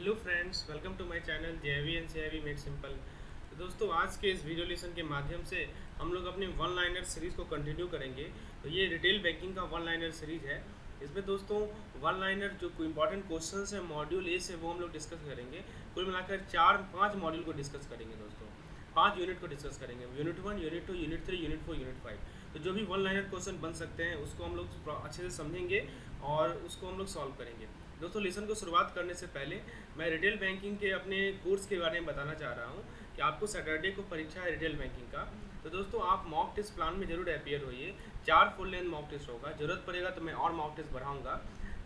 Hello friends, welcome to my channel JV and CIV made simple. तो दोस्तों, आज के इस वीडियो लेसन के माध्यम से हम लोग अपनी वन लाइनर सीरीज़ को कंटिन्यू करेंगे। तो ये रिटेल बैंकिंग का वन लाइनर सीरीज़ है। इसमें दोस्तों वन लाइनर जो इंपॉर्टेंट क्वेश्चंस है मॉड्यूल ए से, वो हम लोग डिस्कस करेंगे। कुल मिलाकर 4-5 मॉड्यूल को डिस्कस करेंगे दोस्तों। 5 यूनिट को डिस्कस करेंगे, unit 1, unit 2, unit 3, unit 4, unit 5। तो जो भी वन लाइनर क्वेश्चन बन सकते हैं उसको हम लोग अच्छे से समझेंगे और उसको हम लोग सॉल्व करेंगे। दोस्तों, लेसन को शुरुआत करने से पहले मैं रिटेल बैंकिंग के अपने कोर्स के बारे में बताना चाह रहा हूँ कि आपको सैटरडे को परीक्षा है रिटेल बैंकिंग का। तो दोस्तों, आप मॉक टेस्ट प्लान में जरूर अपियर होइए। 4 फुल लेंथ मॉक टेस्ट होगा, ज़रूरत पड़ेगा तो मैं और मॉक टेस्ट बढ़ाऊंगा,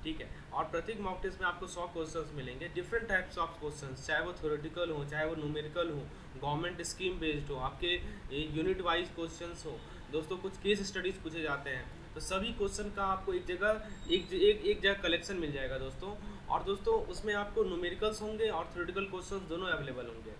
ठीक है। और प्रत्येक मॉक टेस्ट में आपको 100 क्वेश्चंस मिलेंगे, डिफरेंट टाइप्स ऑफ क्वेश्चंस, चाहे वो थ्योरेटिकल हो, चाहे वो न्यूमेरिकल हो, गवर्नमेंट स्कीम बेस्ड हो, आपके यूनिट वाइज क्वेश्चंस हो। दोस्तों, कुछ केस स्टडीज पूछे जाते हैं, तो सभी क्वेश्चन का आपको एक जगह कलेक्शन मिल जाएगा दोस्तों। और दोस्तों, उसमें आपको न्यूमेरिकल्स होंगे और थ्योरेटिकल क्वेश्चंस दोनों अवेलेबल होंगे।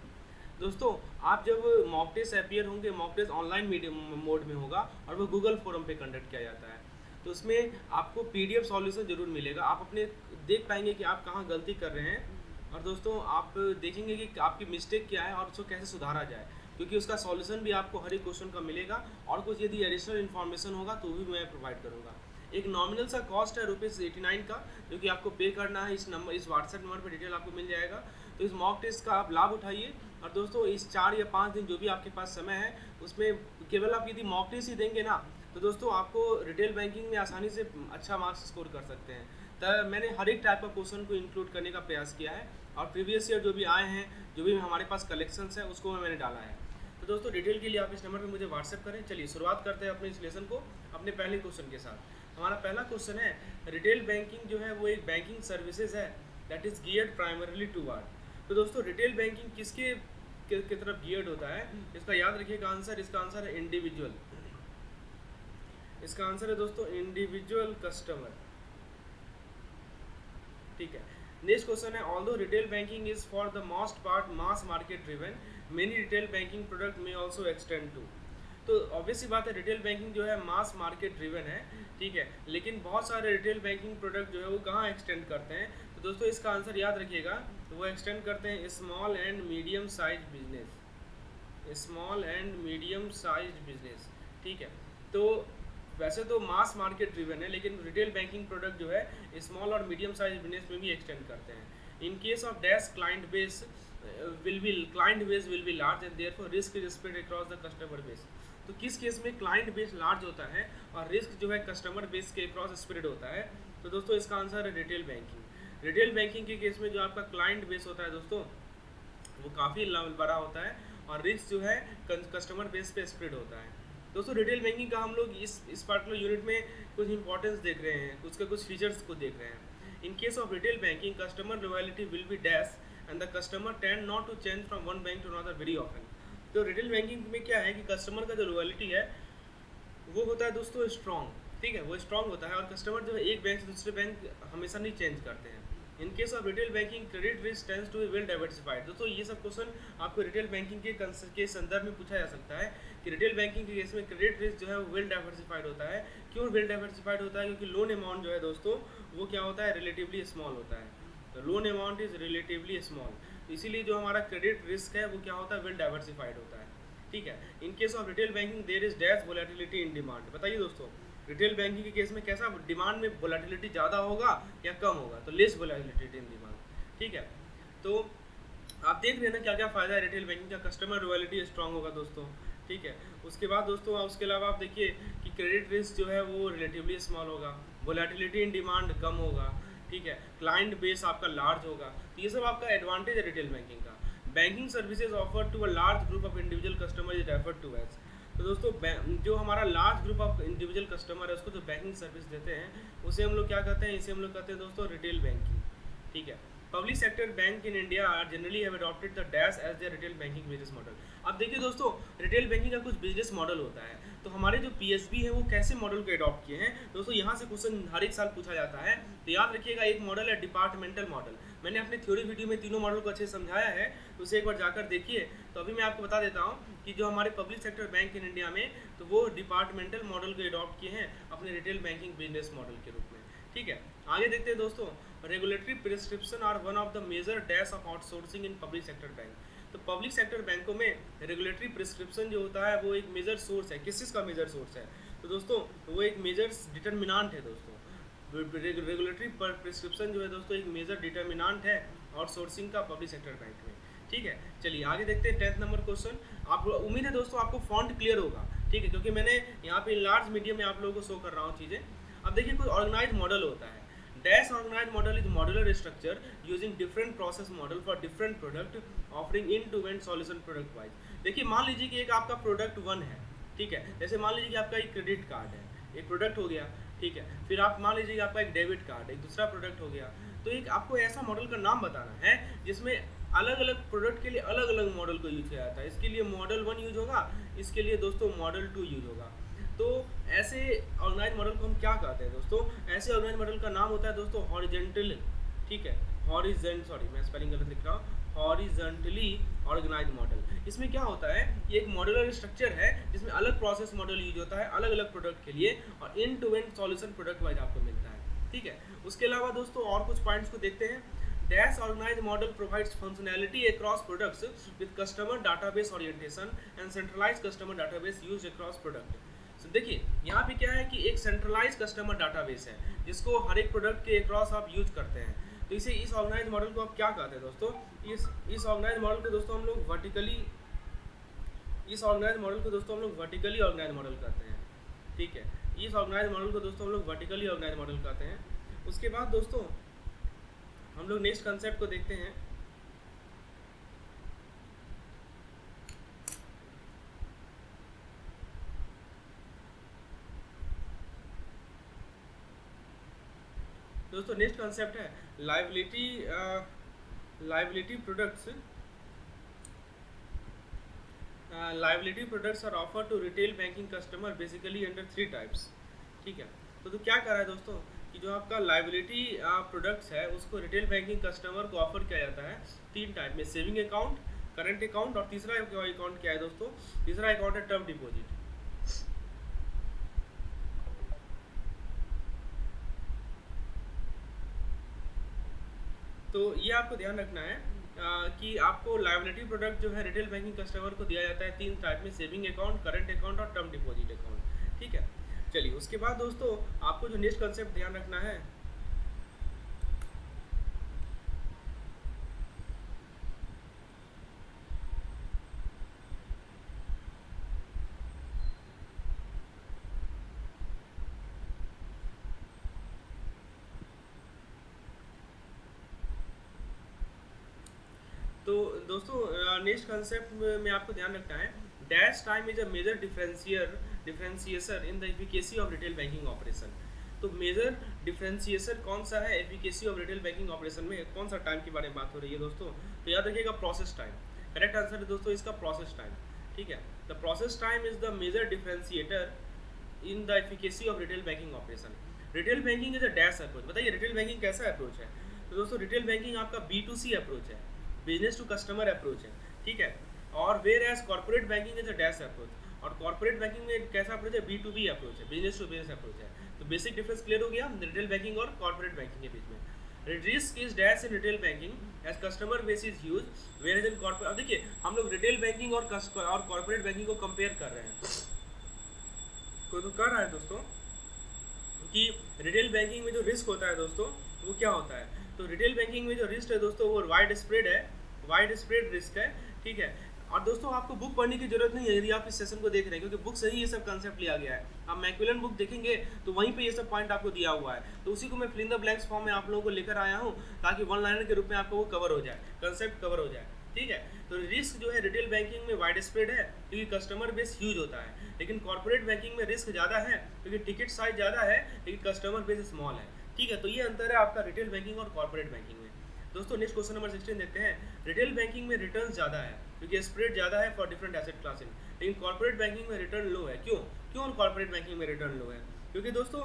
दोस्तों, आप जब मॉक टेस्ट अपियर होंगे, mock test online medium mode में होगा और वो गूगल फोरम पे कंडक्ट किया जाता है। तो उसमें आपको पीडीएफ सॉल्यूशन जरूर मिलेगा, आप अपने देख पाएंगे कि आप कहाँ गलती कर रहे हैं। और दोस्तों, आप देखेंगे कि आपकी मिस्टेक क्या है और उसको कैसे सुधारा जाए, क्योंकि उसका सॉल्यूशन भी आपको हर एक क्वेश्चन का मिलेगा। और कुछ यदि एडिशनल इन्फॉर्मेशन होगा तो भी मैं प्रोवाइड करूँगा। एक नॉमिनल सा कॉस्ट है ₹89 का, जो कि आपको पे करना है। इस व्हाट्सएप नंबर पर डिटेल आपको मिल जाएगा। तो इस मॉक टेस्ट का आप लाभ उठाइए। और दोस्तों, इस 4 या 5 दिन जो भी आपके पास समय है, उसमें केवल आप यदि मॉक टेस्ट ही देंगे ना, तो दोस्तों आपको रिटेल बैंकिंग में आसानी से अच्छा मार्क्स स्कोर कर सकते हैं। तो मैंने हर एक टाइप का क्वेश्चन को इंक्लूड करने का प्रयास किया है, और प्रीवियस ईयर जो भी आए हैं, जो भी हमारे पास कलेक्शंस है, उसको मैंने डाला है। तो दोस्तों, डिटेल के लिए आप इस नंबर पर मुझे व्हाट्सएप करें। चलिए शुरुआत करते हैं अपने इस लेसन को अपने पहले क्वेश्चन के साथ। हमारा पहला क्वेश्चन है, रिटेल बैंकिंग जो है वो एक बैंकिंग सर्विसेज है that is geared primarily toward. तो दोस्तों, रिटेल बैंकिंग किसके की तरफ गियर्ड होता है, इसका याद रखिएगा आंसर। इसका आंसर है इंडिविजुअल। इसका आंसर है दोस्तों इंडिविजुअल कस्टमर, ठीक है। नेक्स्ट क्वेश्चन है, although retail banking is for the most part mass market driven, many retail banking product में ऑल्सो एक्सटेंड टू। तो ऑब्वियस सी बात है, रिटेल बैंकिंग जो है मास मार्केट ड्रिवन है, ठीक है। लेकिन बहुत सारे रिटेल बैंकिंग प्रोडक्ट जो है वो कहाँ एक्सटेंड करते हैं, तो दोस्तों इसका आंसर याद रखिएगा। तो वो एक्सटेंड करते हैं small and medium size business, small and medium size business, ठीक है। तो वैसे तो मास मार्केट ड्रिवन है, लेकिन रिटेल बैंकिंग प्रोडक्ट जो है स्मॉल और मीडियम साइज बिजनेस में भी एक्सटेंड करते हैं। In case of dash client base will be large and therefore risk is spread across the customer base. तो किस केस में क्लाइंट बेस लार्ज होता है और रिस्क जो है कस्टमर बेस के अक्रॉस स्प्रेड होता है, तो दोस्तों इसका आंसर है रिटेल बैंकिंग। रिटेल बैंकिंग के केस में जो आपका क्लाइंट बेस होता है दोस्तों, वो काफ़ी बड़ा होता है और रिस्क जो है कस्टमर बेस पे स्प्रेड होता है। दोस्तों, रिटेल बैंकिंग का हम लोग इस पार्टिकुलर यूनिट में कुछ इंपॉर्टेंस देख रहे हैं, उसके कुछ फीचर्स को देख रहे हैं। In case of retail banking, customer loyalty will be dash and the customer tend not to change from one bank to another very often. तो रिटेल बैंकिंग में क्या है कि कस्टमर का जो लॉयल्टी है वो होता है दोस्तों स्ट्रॉन्ग, ठीक है, वो स्ट्रॉन्ग होता है। और कस्टमर जो है एक बैंक से दूसरे बैंक हमेशा नहीं चेंज करते हैं। In case of retail banking, credit risk tends to be well diversified. दोस्तों, ये सब क्वेश्चन आपको रिटेल बैंकिंग के संदर्भ में पूछा जा सकता है कि रिटेल बैंकिंग के केस में क्रेडिट रिस्क जो है वो वेल डाइवर्सिफाइड होता है। क्यों वेल डाइवर्सिफाइड होता है? क्योंकि लोन अमाउंट जो है दोस्तों वो क्या होता है, रिलेटिवली स्मॉल होता है। तो loan amount is relatively small, इसीलिए जो हमारा क्रेडिट रिस्क है वो क्या होता है, वेल डाइवर्सिफाइड होता है, ठीक है। In case of retail banking there is dash volatility in demand. बताइए दोस्तों, रिटेल बैंकिंग के केस में कैसा डिमांड में वोलेटिलिटी ज़्यादा होगा या कम होगा? तो लेस वोलेटिलिटी इन डिमांड, ठीक है। तो आप देख रहे हैं ना क्या क्या फ़ायदा है रिटेल बैंकिंग का। कस्टमर लॉयल्टी स्ट्रांग होगा दोस्तों, ठीक है। उसके बाद दोस्तों, उसके अलावा आप देखिए कि क्रेडिट रिस्क जो है वो रिलेटिवली स्मॉल होगा, वोलेटिलिटी इन डिमांड कम होगा, ठीक है। क्लाइंट बेस आपका लार्ज होगा। तो ये सब आपका एडवांटेज है रिटेल बैंकिंग का। Banking services offer to a large group of individual customer is referred to as. तो दोस्तों, जो हमारा large group of individual customer है उसको जो बैंकिंग सर्विस देते हैं, उसे हम लोग क्या कहते हैं? इसे हम लोग कहते हैं दोस्तों रिटेल बैंकिंग, ठीक है। Public sector bank in India are generally have adopted the dash as their retail banking business model. अब देखिए दोस्तों, रिटेल बैंकिंग का कुछ बिजनेस मॉडल होता है। तो हमारे जो पीएसबी है वो कैसे मॉडल को अडॉप्ट किए हैं दोस्तों, यहाँ से क्वेश्चन हर एक साल पूछा जाता है। तो याद रखिएगा, एक मॉडल है डिपार्टमेंटल मॉडल। मैंने अपने थ्योरी वीडियो में तीनों मॉडल को अच्छे से समझाया है, तो उसे एक बार जाकर देखिए। तो अभी मैं आपको बता देता हूँ कि जो हमारे public sector bank in India में, तो वो डिपार्टमेंटल मॉडल को अडॉप्ट किए हैं अपने रिटेल बैंकिंग बिजनेस मॉडल के रूप में, ठीक है। आगे देखते हैं दोस्तों, regulatory prescription are one of the major dash of outsourcing in public sector bank. तो पब्लिक सेक्टर बैंकों में रेगुलेटरी प्रिस्क्रिप्शन जो होता है वो एक मेजर सोर्स है। किस चीज़ का मेजर सोर्स है? तो दोस्तों वो एक मेजर डिटर्मिनांट है दोस्तों। रेगुलेटरी प्रिस्क्रिप्शन जो है दोस्तों एक मेजर डिटर्मिनांट है आउटसोर्सिंग का पब्लिक सेक्टर बैंक में। ठीक है, चलिए आगे देखते हैं 10th नंबर क्वेश्चन। आप उम्मीद है दोस्तों आपको फॉन्ट क्लियर होगा, ठीक है, क्योंकि मैंने यहाँ पे लार्ज मीडियम में आप लोगों को शो कर रहा हूँ चीज़ें। अब देखिए कोई ऑर्गेनाइज मॉडल होता है। Dash organise model is modular structure using different process model for different product offering in to end solution product wise. देखिए मान लीजिए कि एक आपका प्रोडक्ट 1 है, ठीक है, जैसे मान लीजिए कि आपका एक क्रेडिट कार्ड है, एक प्रोडक्ट हो गया, ठीक है, फिर आप मान लीजिए कि आपका एक डेबिट कार्ड एक दूसरा प्रोडक्ट हो गया। तो एक आपको ऐसा मॉडल का नाम बताना है जिसमें अलग अलग प्रोडक्ट के लिए अलग अलग मॉडल को यूज किया जाता है। इसके लिए मॉडल 1 यूज होगा, इसके लिए दोस्तों मॉडल 2 यूज होगा। तो ऐसे ऑर्गेनाइज मॉडल को हम क्या कहते हैं दोस्तों? ऐसे ऑर्गेनाइज मॉडल का नाम होता है दोस्तों हॉरिजेंटल, ठीक है, मैं स्पेलिंग गलत लिख रहा हूँ, हॉरिजेंटली ऑर्गेनाइज मॉडल। इसमें क्या होता है, ये एक मॉड्यूलर स्ट्रक्चर है जिसमें अलग प्रोसेस मॉडल यूज होता है अलग अलग प्रोडक्ट के लिए, और in to end solution product wise आपको मिलता है, ठीक है। उसके अलावा दोस्तों और कुछ पॉइंट्स को देखते हैं। Dash organized model provides functionality across products with customer database orientation and centralized customer database used across product। So, देखिए यहाँ पे क्या है कि एक centralized customer database है जिसको हर एक प्रोडक्ट के अक्रॉस आप यूज करते हैं। तो इसे इस ऑर्गेनाइज मॉडल को आप क्या कहते हैं दोस्तों? इस ऑर्गेनाइज मॉडल को दोस्तों हम लोग वर्टिकली ऑर्गेनाइज मॉडल कहते हैं, ठीक है। इस ऑर्गेनाइज मॉडल को दोस्तों हम लोग वर्टिकली ऑर्गेनाइज मॉडल कहते हैं। उसके बाद दोस्तों हम लोग नेक्स्ट कंसेप्ट को देखते हैं। दोस्तों नेक्स्ट कंसेप्ट है liability products. Liability products are offer to retail banking customer basically under 3 types, ठीक है। तो क्या कर रहा है दोस्तों कि जो आपका लाइबिलिटी प्रोडक्ट्स है उसको रिटेल बैंकिंग कस्टमर को ऑफर किया जाता है 3 टाइप में, सेविंग अकाउंट, करंट अकाउंट, और तीसरा अकाउंट क्या है दोस्तों? तीसरा अकाउंट है टर्म डिपॉजिट। तो ये आपको ध्यान रखना है कि आपको लायबिलिटी प्रोडक्ट जो है रिटेल बैंकिंग कस्टमर को दिया जाता है 3 टाइप में, सेविंग अकाउंट, करंट अकाउंट और टर्म डिपॉजिट अकाउंट, ठीक है। चलिए उसके बाद दोस्तों आपको जो नेक्स्ट कंसेप्ट ध्यान रखना है, तो दोस्तों नेक्स्ट कंसेप्ट में आपको ध्यान रखना है, dash time is a major differentiator in the efficacy of retail banking operation. तो मेजर डिफरेंशिएटर कौन सा है efficacy of retail banking operation में? कौन सा टाइम के बारे में बात हो रही है दोस्तों? तो याद रखिएगा प्रोसेस टाइम। करेक्ट आंसर है दोस्तों इसका प्रोसेस टाइम, ठीक है। The process time is the major differentiator in the efficacy of retail banking operation. Retail banking is a dash approach. बताइए रिटेल बैंकिंग कैसा अप्रोच है? तो दोस्तों रिटेल बैंकिंग आपका B2C अप्रोच है, बिजनेस टू कस्टमर अप्रोच है, ठीक है। और whereas corporate banking is a dash approach, और कॉर्पोरेट बैंकिंग में कैसा अप्रोच है? B2B अप्रोच है, बिजनेस टू बिजनेस अप्रोच है। तो बेसिक डिफरेंस क्लियर हो गया रिटेल बैंकिंग और कॉर्पोरेट बैंकिंग के बीच में। Risk is dash in retail banking as customer base is huge whereas in corporate. अब देखिए हम लोग रिटेल बैंकिंग और कॉर्पोरेट बैंकिंग को कंपेयर कर रहे हैं। कोई तो कर रहा है दोस्तों कि रिटेल बैंकिंग में जो रिस्क होता है दोस्तों वो क्या होता है? तो रिटेल बैंकिंग में जो रिस्क है दोस्तों वो वाइड स्प्रेड है, वाइड स्प्रेड रिस्क है, ठीक है। और दोस्तों आपको बुक पढ़ने की जरूरत नहीं है यदि आप इस सेशन को देख रहे हैं, क्योंकि बुक से ही ये सब कंसेप्ट लिया गया है। आप मैक्विलन बुक देखेंगे तो वहीं पे ये सब पॉइंट आपको दिया हुआ है, तो उसी को मैं fill in the blanks form में आप लोगों को लेकर आया हूँ ताकि वन लाइनर के रूप में आपको वो कवर हो जाए, कंसेप्ट कवर हो जाए, ठीक है। तो रिस्क जो है रिटेल बैंकिंग में वाइड स्प्रेड है क्योंकि कस्टमर बेस ह्यूज होता है, लेकिन कॉर्पोरेट बैंकिंग में रिस्क ज़्यादा है क्योंकि टिकट साइज ज़्यादा है लेकिन कस्टमर बेस स्मॉल है, ठीक है। तो ये अंतर है आपका रिटेल बैंकिंग और कॉर्पोरेट बैंकिंग में। दोस्तों नेक्स्ट क्वेश्चन नंबर 16 देखते हैं। रिटेल बैंकिंग में रिटर्न ज़्यादा है क्योंकि स्प्रेड ज़्यादा है फॉर डिफरेंट एसेट क्लासेस, लेकिन कॉर्पोरेट बैंकिंग में रिटर्न लो है। क्यों कॉर्पोरेट बैंकिंग में रिटर्न लो है? क्योंकि दोस्तों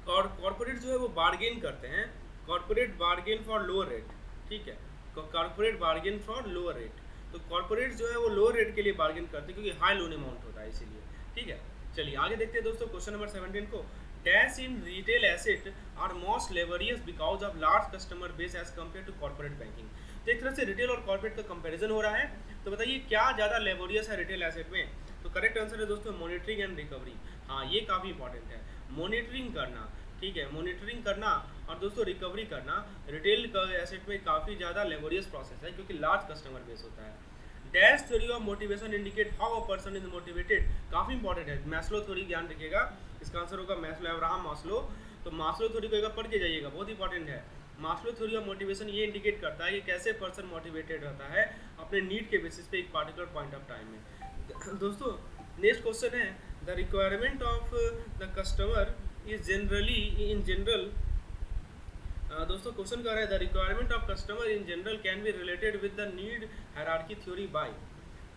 कॉर्पोरेट जो है वो बार्गेन करते हैं, corporate bargain for lower rate, ठीक है, corporate bargain for lower rate. तो कॉर्पोरेट जो है वो लोअर रेट के लिए बार्गेन करते हैं क्योंकि हाई लोन अमाउंट होता है इसीलिए, ठीक है। चलिए आगे देखते हैं दोस्तों क्वेश्चन नंबर 17 को। Dash in retail asset are most laborious because of large customer base as compared to corporate banking. तो एक तरह से रिटेल और कॉर्पोरेट का कंपैरिजन हो रहा है। तो बताइए क्या ज़्यादा लेबोरियस है रिटेल एसेट में? तो करेक्ट आंसर है दोस्तों मॉनिटरिंग एंड रिकवरी। हाँ, ये काफ़ी इंपॉर्टेंट है, मॉनिटरिंग करना। ठीक है, मॉनिटरिंग करना और दोस्तों रिकवरी करना रिटेल एसेट में काफ़ी ज़्यादा लेबोरियस प्रोसेस है, क्योंकि लार्ज कस्टमर बेस होता है। Dash theory of motivation indicate how a person is motivated, काफ़ी इंपॉर्टेंट है। मैस्लो थ्योरी ध्यान रखिएगा, इसका आंसर होगा मैस्लो, अब्राहम मास्लो। तो मास्लो थ्योरी को एक बार पढ़ के जाइएगा, बहुत इंपॉर्टेंट है। मास्लो थ्योरी ऑफ मोटिवेशन ये इंडिकेट करता है कि कैसे पर्सन मोटिवेटेड रहता है अपने नीड के बेसिस पे एक पार्टिकुलर पॉइंट ऑफ टाइम में। दोस्तों नेक्स्ट क्वेश्चन है the requirement of the customer is generally in general. दोस्तों क्वेश्चन कर रहा है the requirement of customer in general can be related with the need hierarchy theory by.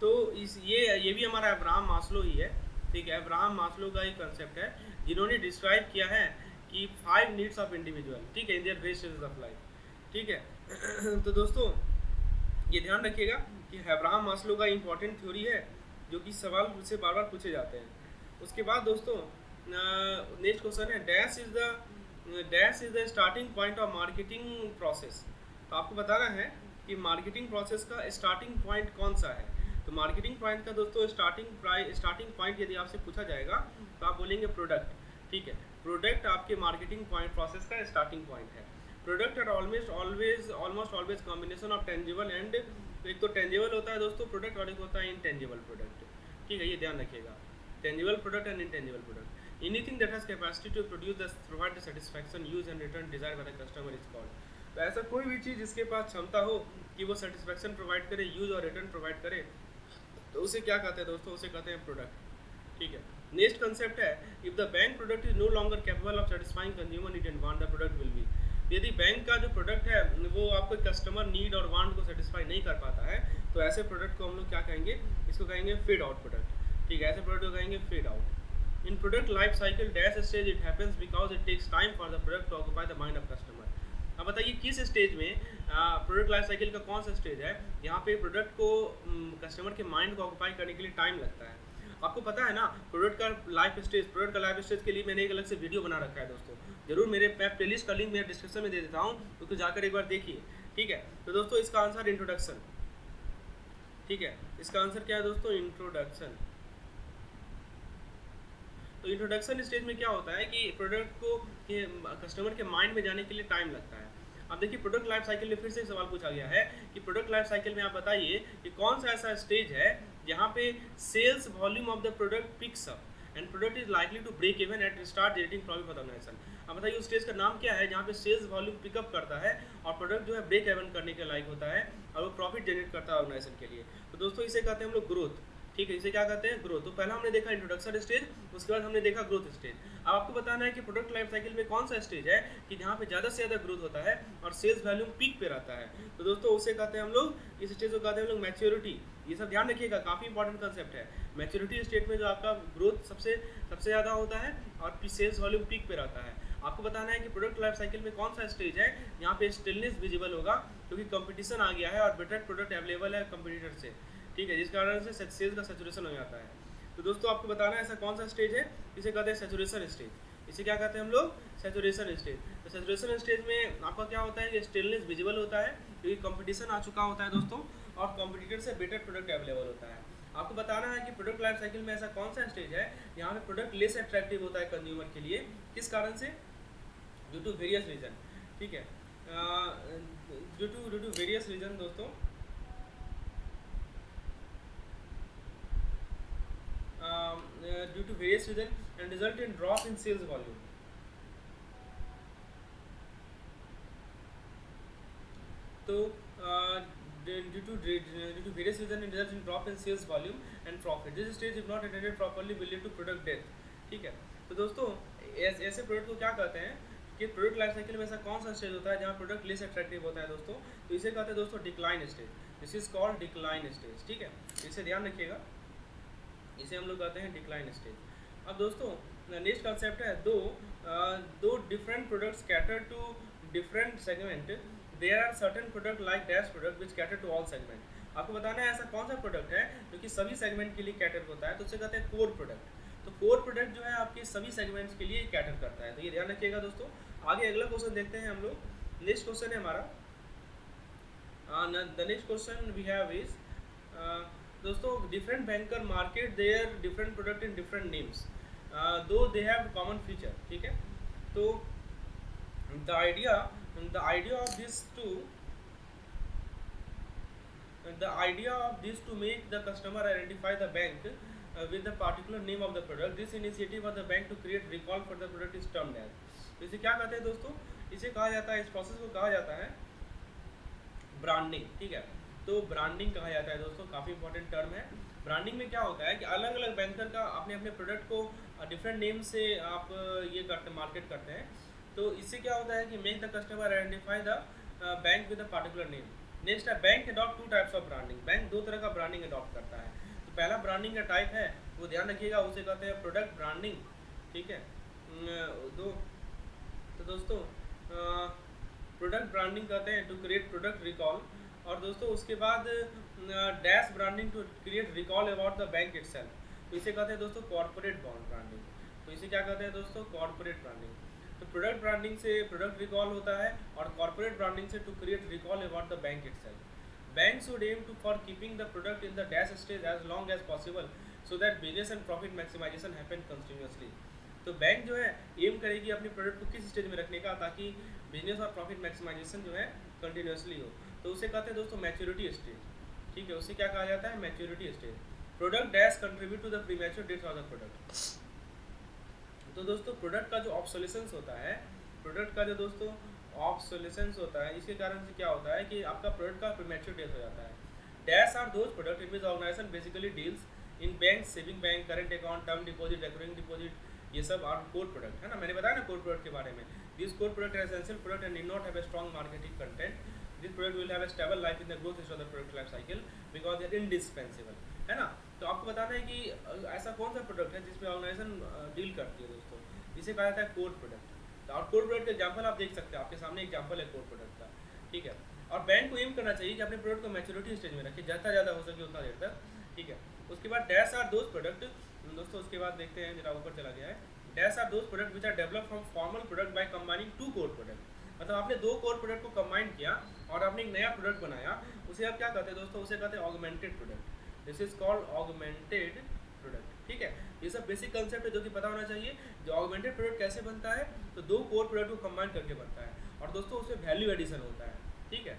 तो इस ये भी हमारा अब्राहम मास्लो ही है। ठीक है, अब्राहम मास्लो का एक कंसेप्ट है जिन्होंने डिस्क्राइब किया है कि 5 नीड्स ऑफ इंडिविजुअल, ठीक है, in their various stages of life. ठीक है तो दोस्तों ये ध्यान रखिएगा कि अब्राहम मास्लो का इंपॉर्टेंट थ्योरी है जो कि सवाल से बार बार पूछे जाते हैं। उसके बाद दोस्तों नेक्स्ट क्वेश्चन है dash is the starting point of marketing process. तो आपको बताना है कि मार्केटिंग प्रोसेस का स्टार्टिंग पॉइंट कौन सा है। तो मार्केटिंग पॉइंट का दोस्तों स्टार्टिंग पॉइंट यदि आपसे पूछा जाएगा तो आप बोलेंगे प्रोडक्ट। ठीक है, प्रोडक्ट आपके मार्केटिंग पॉइंट प्रोसेस का स्टार्टिंग पॉइंट है। Product are almost always combination of tangible and, एक तो टेंजिबल होता है दोस्तों प्रोडक्ट और एक होता है इनटेंजिबल प्रोडक्ट। ठीक है, ये ध्यान रखिएगा, tangible product and intangible product. Anything that has capacity to provide the satisfaction use and return desire by the customer is called. तो ऐसा कोई भी चीज़ जिसके पास क्षमता हो कि वो सेटिस्फैक्शन प्रोवाइड करे, यूज और रिटर्न प्रोवाइड करे, तो उसे क्या कहते हैं दोस्तों? उसे कहते हैं प्रोडक्ट। ठीक है, नेक्स्ट कंसेप्ट है if the bank product is no longer capable of satisfying consumer need and want the product will be. यदि बैंक का जो प्रोडक्ट है वो आपको कस्टमर नीड और वांट को सेटिस्फाई नहीं कर पाता है तो ऐसे प्रोडक्ट को हम लोग क्या कहेंगे? इसको कहेंगे फेड आउट प्रोडक्ट। ठीक है, ऐसे प्रोडक्ट को कहेंगे fade out. In product life cycle dash stage it happens because it takes time for the product to occupy the mind of customer. अब बताइए किस स्टेज में प्रोडक्ट लाइफ साइकिल का कौन सा स्टेज है यहाँ पे प्रोडक्ट को कस्टमर के माइंड को ऑक्यूपाई करने के लिए टाइम लगता है? आपको पता है ना प्रोडक्ट का लाइफ स्टेज के लिए मैंने एक अलग से वीडियो बना रखा है दोस्तों, जरूर मेरे प्लेलिस्ट का लिंक मेरे डिस्क्रिप्शन में दे देता हूँ, तो जाकर एक बार देखिए। ठीक है, तो दोस्तों इसका आंसर इंट्रोडक्शन। ठीक है, इसका आंसर क्या है दोस्तों? इंट्रोडक्शन। तो इंट्रोडक्शन स्टेज में क्या होता है कि प्रोडक्ट को कस्टमर के माइंड में जाने के लिए टाइम लगता है। अब देखिए प्रोडक्ट लाइफ साइकिल में फिर से सवाल पूछा गया है कि प्रोडक्ट लाइफ साइकिल में आप बताइए कि कौन सा ऐसा स्टेज है जहाँ पे sales volume of the product picks up and product is likely to break even at start generating profit for the organization. अब बताइए उस स्टेज का नाम क्या है जहाँ पे सेल्स वॉल्यूम पिकअप करता है और प्रोडक्ट जो है ब्रेक इवन करने के लायक होता है और वो प्रॉफिट जनरेट करता है ऑर्गेनाइजेशन के लिए। तो दोस्तों इसे कहते हैं हम लोग ग्रोथ। ठीक है, इसे क्या कहते हैं? ग्रोथ। तो पहला हमने देखा इंट्रोडक्शन स्टेज, उसके बाद हमने देखा ग्रोथ स्टेज। अब आपको बताना है कि प्रोडक्ट लाइफ साइकिल में कौन सा स्टेज है कि जहाँ पे ज़्यादा से ज़्यादा ग्रोथ होता है और सेल्स वैल्यूम पीक पे रहता है। तो दोस्तों उसे कहते हैं हम लोग, इस स्टेज को कहते हैं हम लोग मैच्योरिटी। ये सब ध्यान रखिएगा, काफ़ी इंपॉर्टेंट कंसेप्ट है। मैच्योरिटी स्टेट में जो आपका ग्रोथ सबसे ज़्यादा होता है और सेल्स वॉल्यूम पीक पे रहता है। आपको बताना है कि प्रोडक्ट लाइफ साइकिल में कौन सा स्टेज है यहाँ पे स्टिलनेस विजिबल होगा, क्योंकि कंपटीशन आ गया है और बेटर प्रोडक्ट अवेलेबल है कंपटीटर से। ठीक है, जिस कारण से सेल्स का सैचुरेशन हो जाता है। तो दोस्तों आपको बताना है ऐसा कौन सा स्टेज है, इसे कहते हैं सैचुरेशन स्टेज। इसे क्या कहते हैं हम लोग? Saturation stage. तो सैचुरेशन स्टेज में आपका क्या होता है कि स्टिलनेस विजिबल होता है, क्योंकि कंपटीशन आ चुका होता है दोस्तों और कंपटीटर से बेटर प्रोडक्ट अवेलेबल होता है। आपको बताना है कि प्रोडक्ट लाइफ साइकिल में ऐसा कौन सा स्टेज है यहाँ पे प्रोडक्ट लेस अट्रैक्टिव होता है कंज्यूमर के लिए, किस कारण से? Due to various reason. ठीक है, ड्यू टू वेरियस रीजन दोस्तों, due to various reasons and result in drop in sales volume. तो due to various reasons and result in drop in sales volume and profit. This stage if not attended properly will lead to product death. ठीक है, तो दोस्तों ऐसे product को क्या कहते हैं कि प्रोडक्ट लाइफ साइकिल में ऐसा कौन सा स्टेज होता है जहाँ प्रोडक्ट लेस अट्रैक्टिव होता है दोस्तों? तो इसे कहते हैं दोस्तों decline stage. This is called decline stage. ठीक है, इसे ध्यान रखिएगा, इसे हम लोग कहते हैं डिक्लाइन स्टेज। अब दोस्तों नेक्स्ट कंसेप्ट है दो different products cater to different segment, there are certain product like dash product which cater to all segment. आपको बताना है ऐसा कौन सा प्रोडक्ट है जो कि सभी सेगमेंट के लिए कैटर होता है, तो उसे कहते हैं कोर प्रोडक्ट। तो कोर प्रोडक्ट जो है आपके सभी सेगमेंट्स के लिए कैटर करता है, तो ये ध्यान रखिएगा दोस्तों। आगे अगला क्वेश्चन देखते हैं हम लोग। नेक्स्ट क्वेश्चन है हमारा, the next question we have is, दोस्तों different banker market their different product in different names though they have common feature, ठीक है। तो the idea of this to the idea of this to make the customer identify the bank with the particular name of the product. This initiative of the bank to create recall for the product is termed as, तो इसे क्या कहते हैं दोस्तों, इसे कहा जाता है, इस प्रोसेस को कहा जाता है ब्रांडिंग, ठीक है। तो ब्रांडिंग कहा जाता है दोस्तों, काफ़ी इंपॉर्टेंट टर्म है। ब्रांडिंग में क्या होता है कि अलग अलग बैंकर का अपने अपने प्रोडक्ट को डिफरेंट नेम से आप ये करते मार्केट करते हैं। तो इससे क्या होता है कि make the customer identify the bank with a particular name. Next है bank adopt two types of branding. Bank दो तरह का ब्रांडिंग अडॉप्ट करता है। तो पहला ब्रांडिंग का टाइप है वो ध्यान रखिएगा, उसे कहते हैं प्रोडक्ट ब्रांडिंग, ठीक है। तो दोस्तों प्रोडक्ट ब्रांडिंग कहते हैं टू क्रिएट प्रोडक्ट रिकॉल, और दोस्तों उसके बाद dash branding to create recall about the bank itself. तो इसे कहते हैं दोस्तों कॉर्पोरेट बॉन्ड ब्रांडिंग। तो इसे क्या कहते हैं दोस्तों, कॉर्पोरेट ब्रांडिंग। तो प्रोडक्ट ब्रांडिंग से प्रोडक्ट रिकॉल होता है और कॉर्पोरेट ब्रांडिंग से to create recall about the bank itself. Bank should aim to for keeping the product in the dash stage as long as possible so that business and profit maximization happen continuously. तो bank जो है M करेगी अपनी product को किस stage में रखने का ताकि बिजनेस और प्रॉफिट मैक्सिमाइजेशन जो है कंटिन्यूअसली हो। तो उसे कहते हैं दोस्तों मैच्योरिटी स्टेज, ठीक है। उसे क्या कहा जाता है, maturity stage. Product dash contribute to the premature death of the product. तो दोस्तों प्रोडक्ट का जो ऑब्सोलेसेंस होता है, प्रोडक्ट का जो दोस्तों ऑब्सोलेसेंस होता है, इसके कारण से क्या होता है कि आपका प्रोडक्ट का प्रीमैच्योर डेथ हो जाता है। Dash are those product in which organization basically deals in bank, saving bank, current account, term deposit, recurring deposit, ये सब आर कोर प्रोडक्ट है ना। मैंने बताया ना कोर प्रोडक्ट के बारे में। दिस कोर प्रोडक्ट है essential product and need not have a strong marketing content. This product will have a stable life in the growth stage of the product life cycle because they are indispensable, है ना। तो आपको बताना है कि ऐसा कौन सा प्रोडक्ट है जिसमें ऑर्गेनाइजेशन डील करती है दोस्तों, इसे कहा जाता है कोर प्रोडक्ट। तो और कोर प्रोडक्ट का एग्जांपल आप देख सकते हैं, आपके सामने एग्जांपल है कोर प्रोडक्ट का, ठीक है। और बैंक को एम करना चाहिए कि अपने प्रोडक्ट को मैच्योरिटी स्टेज में रखे, जितना ज़्यादा हो सके उतना देर तक, ठीक है। उसके बाद डैश आर दोज प्रोडक्ट, दोस्तों उसके बाद देखते हैं, जरा ऊपर चला गया है। Dash are those product which are develop from formal product by combining two core product. मतलब आपने दो कोर प्रोडक्ट को कंबाइन किया और आपने एक नया प्रोडक्ट बनाया, उसे आप क्या कहते हैं दोस्तों, उसे कहते हैं augmented product. This is called augmented product, ठीक है। ये सब बेसिक कंसेप्ट है जो कि पता होना चाहिए। जो ऑगमेंटेड प्रोडक्ट कैसे बनता है, तो दो कोर प्रोडक्ट को कंबाइन करके बनता है और दोस्तों उसमें वैल्यू एडिशन होता है, ठीक है।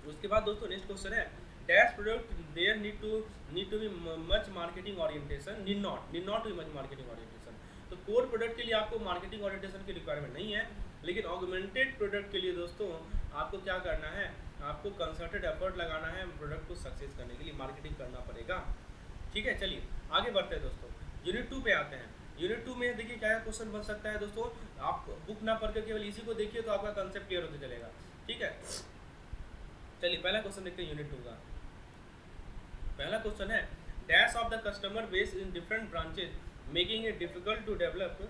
उसके बाद दोस्तों नेक्स्ट क्वेश्चन है, dash product there need to be much marketing orientation, need not be much marketing orientation. तो कोर प्रोडक्ट के लिए आपको मार्केटिंग ओरिएंटेशन की रिक्वायरमेंट नहीं है, लेकिन ऑगमेंटेड प्रोडक्ट के लिए दोस्तों आपको क्या करना है, आपको कंसर्टेड एफर्ट लगाना है, प्रोडक्ट को सक्सेस करने के लिए मार्केटिंग करना पड़ेगा, ठीक है। चलिए आगे बढ़ते हैं दोस्तों, यूनिट 2 पे आते हैं। यूनिट 2 में देखिए क्या क्वेश्चन बन सकता है दोस्तों, आप बुक ना पढ़ कर केवल इसी को देखिए तो आपका कंसेप्ट क्लियर होते चलेगा, ठीक है। चलिए पहला क्वेश्चन देखते हैं यूनिट 2 का। पहला क्वेश्चन है, dash of the customer base in different branches making it difficult to develop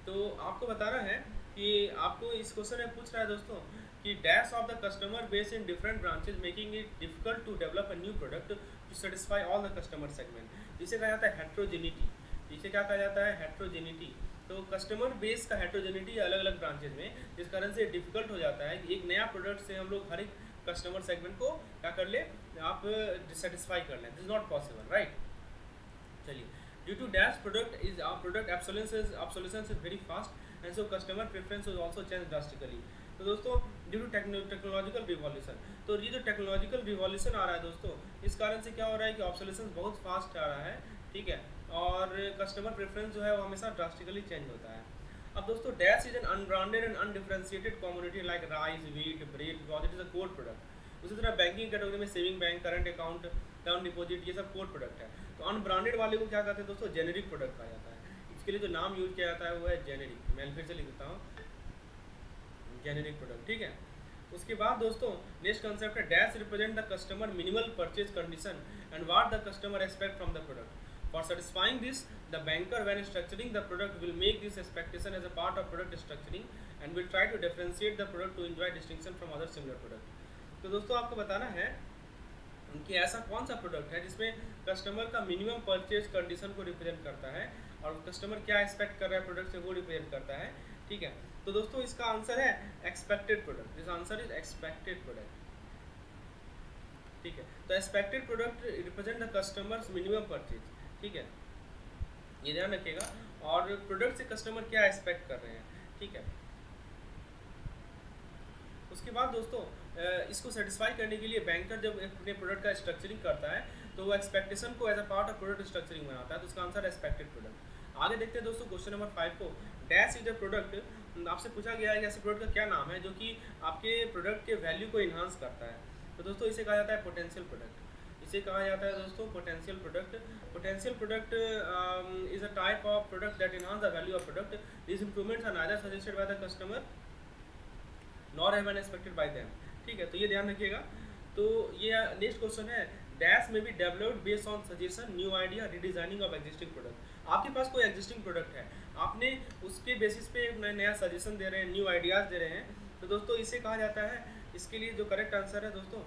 तो आपको बताना है कि आपको इस क्वेश्चन में पूछ रहा है दोस्तों कि dash of the customer base in different branches making it difficult to develop a new product to satisfy all the customer segment. जिसे कहा जाता है हेट्रोजेनिटी। जिसे क्या कहा जाता है, हेट्रोजेनिटी। तो कस्टमर बेस का हेट्रोजेनिटी अलग अलग ब्रांचेज में, जिस कारण से डिफिकल्ट हो जाता है कि एक नया प्रोडक्ट से हम लोग हर एक कस्टमर सेगमेंट को क्या कर ले, आप सेटिस्फाई कर लें। This is not possible, right. चलिए, due to dash product obsolescence is very fast and so customer preference will also change drastically। तो दोस्तों ड्यू टू टेक्नोलॉजिकल रिवॉल्यूशन, तो ये जो टेक्नोलॉजिकल रिवॉल्यूशन आ रहा है दोस्तों, इस कारण से क्या हो रहा है कि ऑब्सोलेसेंस बहुत फास्ट आ रहा है, ठीक है। और कस्टमर प्रेफरेंस जो है वो हमेशा ड्रास्टिकली चेंज होता है। अब दोस्तों dash is N unbranded and undifferentiated commodity like rice, wheat, bread, because it is a core product. उसी तरह बैंकिंग कैटेगरी में saving bank, current account, term deposit, ये सब कोर प्रोडक्ट है। तो अनब्रांडेड वाले को क्या कहते हैं दोस्तों, जेनेरिक प्रोडक्ट कहा जाता है। इसके लिए जो नाम यूज किया जाता है वो है जेनेरिक। मैं फिर से लिख देता हूँ, जेनेरिक प्रोडक्ट, ठीक है। उसके बाद दोस्तों नेक्स्ट कंसेप्ट है, dash represent the customer minimal purchase condition and what the customer expect from the product. For satisfying this, the banker when structuring the product will make this expectation as a part of product structuring and will try to differentiate the product to enjoy distinction from other similar product. तो दोस्तों आपको बताना है कि ऐसा कौन सा product है जिसमें कस्टमर का मिनिमम परचेज कंडीशन को रिप्रेजेंट करता है और कस्टमर क्या एक्सपेक्ट कर रहा है प्रोडक्ट से वो रिप्रेजेंट करता है, ठीक है। तो दोस्तों इसका आंसर है expected product, this answer is expected product, ठीक है। तो expected product represent the customers minimum purchase, ठीक है, ये ध्यान रखिएगा। और प्रोडक्ट से कस्टमर क्या एक्सपेक्ट कर रहे हैं, ठीक है। उसके बाद दोस्तों इसको सेटिस्फाई करने के लिए बैंकर जब अपने प्रोडक्ट का स्ट्रक्चरिंग करता है तो वो एक्सपेक्टेशन को as a part of product structuring बनाता है, तो उसका आंसर एक्सपेक्टेड प्रोडक्ट। आगे देखते हैं दोस्तों क्वेश्चन नंबर 5 को। डैश इज अ प्रोडक्ट, आपसे पूछा गया है कि ऐसे प्रोडक्ट का क्या नाम है जो कि आपके प्रोडक्ट के वैल्यू को इन्हांस करता है। तो दोस्तों इसे कहा जाता है पोटेंशियल प्रोडक्ट, इसे कहा जाता है दोस्तों potential product. Potential product is a type of product that enhance the value of product, this improvements are neither suggested by the customer nor have been expected by them, ठीक है। तो ये ध्यान रखिएगा। तो ये नेक्स्ट क्वेश्चन है, dash may be developed based on suggestion new idea redesigning of existing product. आपके पास कोई एग्जिस्टिंग प्रोडक्ट है, आपने उसके बेसिस पे नया सजेशन दे रहे हैं, न्यू आइडियाज़ दे रहे हैं, तो दोस्तों इसे कहा जाता है, इसके लिए जो करेक्ट आंसर है दोस्तों